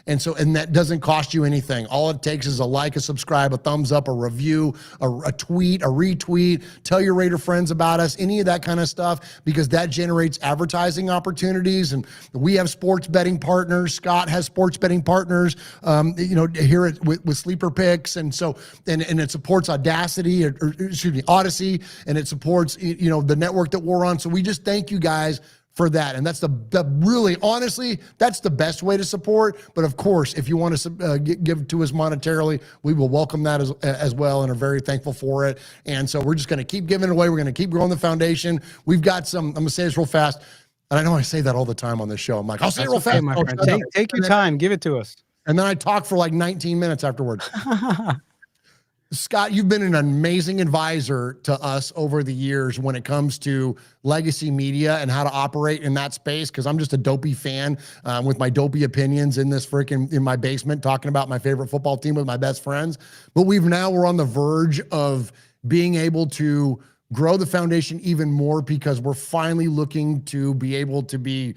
And that doesn't cost you anything. All it takes is a like, a subscribe, a thumbs up, a review, a tweet, a retweet, tell your Raider friends about us, any of that kind of stuff, because that generates advertising opportunities. And we have sports betting partners. Scott has sports betting partners, here with Sleeper Picks. And so, and it supports Odyssey, and it supports, the network that we're on. So we just thank you guys for that. And that's the really, honestly, that's the best way to support. But of course, if you want to give to us monetarily, we will welcome that as well, and are very thankful for it. And so we're just going to keep giving it away. We're going to keep growing the foundation. We've got some, I'm going to say this real fast. And I know I say that all the time on this show. I'm like, I'll say it real fast. My friend. Take your time. Give it to us. And then I talk for like 19 minutes afterwards. Scott, you've been an amazing advisor to us over the years when it comes to legacy media and how to operate in that space, because I'm just a dopey fan with my dopey opinions in my basement, talking about my favorite football team with my best friends. But we're on the verge of being able to grow the foundation even more, because we're finally looking to be able to be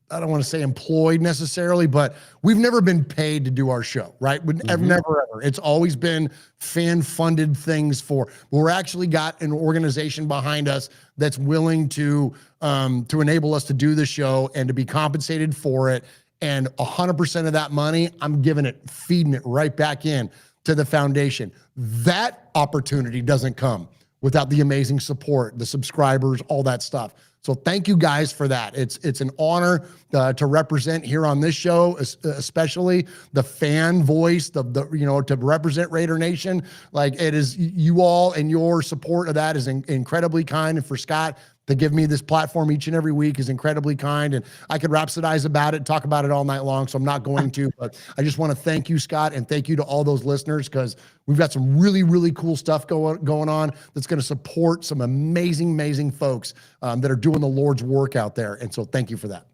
I don't want to say employed necessarily, but we've never been paid to do our show, right? Never, ever. It's always been fan-funded things we're actually got an organization behind us that's willing to enable us to do the show and to be compensated for it. And 100% of that money, I'm feeding it right back in to the foundation. That opportunity doesn't come without the amazing support, the subscribers, all that stuff. So thank you guys for that. It's an honor to represent here on this show, especially the fan voice, to represent Raider Nation. Like, it is, you all and your support of that is incredibly kind. And for Scott to give me this platform each and every week is incredibly kind. And I could rhapsodize about it, talk about it all night long, so I'm not going to. But I just want to thank you, Scott, and thank you to all those listeners, because we've got some really, really cool stuff going on that's going to support some amazing, amazing folks that are doing the Lord's work out there. And so thank you for that.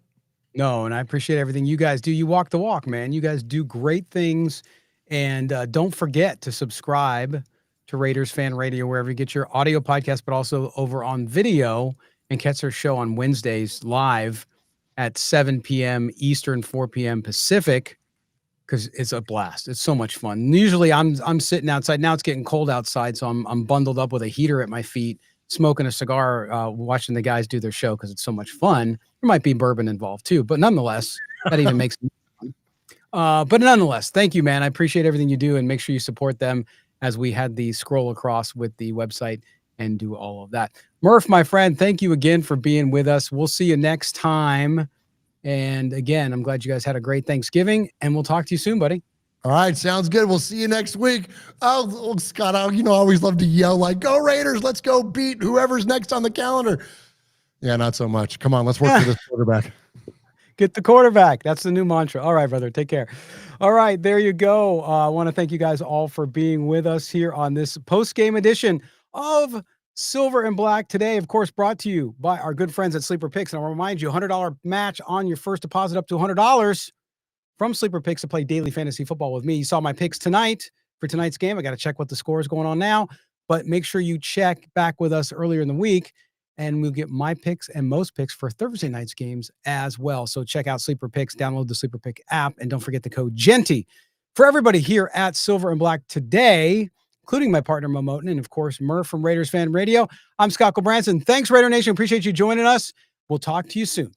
No, and I appreciate everything you guys do. You walk the walk, man. You guys do great things. And don't forget to subscribe to Raiders Fan Radio, wherever you get your audio podcast, but also over on video, and catch our show on Wednesdays live at 7 p.m. Eastern, 4 p.m. Pacific, because it's a blast. It's so much fun. Usually I'm sitting outside. Now it's getting cold outside, so I'm bundled up with a heater at my feet, smoking a cigar, watching the guys do their show, because it's so much fun. There might be bourbon involved too, but nonetheless, that even makes it fun. But nonetheless, thank you, man. I appreciate everything you do, and make sure you support them as we had the scroll across with the website and do all of that. Murf, my friend, thank you again for being with us. We'll see you next time. And again, I'm glad you guys had a great Thanksgiving, and we'll talk to you soon, buddy. All right, sounds good. We'll see you next week. Oh, Scott, I always love to yell like, "Go Raiders, let's go beat whoever's next on the calendar." Yeah, not so much. Come on, let's work for this quarterback. Get the quarterback. That's the new mantra. All right, brother. Take care. All right, there you go. I want to thank you guys all for being with us here on this post-game edition of Silver and Black today. Of course, brought to you by our good friends at Sleeper Picks. And I'll remind you, $100 match on your first deposit up to $100 from Sleeper Picks to play daily fantasy football with me. You saw my picks tonight for tonight's game. I got to check what the score is going on now, but make sure you check back with us earlier in the week and we'll get my picks and most picks for Thursday night's games as well. So check out Sleeper Picks, download the Sleeper Pick app, and don't forget the code GENTY. For everybody here at Silver and Black today, including my partner Momotin and of course Murf from Raiders Fan Radio, I'm Scott Gulbransen. Thanks, Raider Nation. Appreciate you joining us. We'll talk to you soon.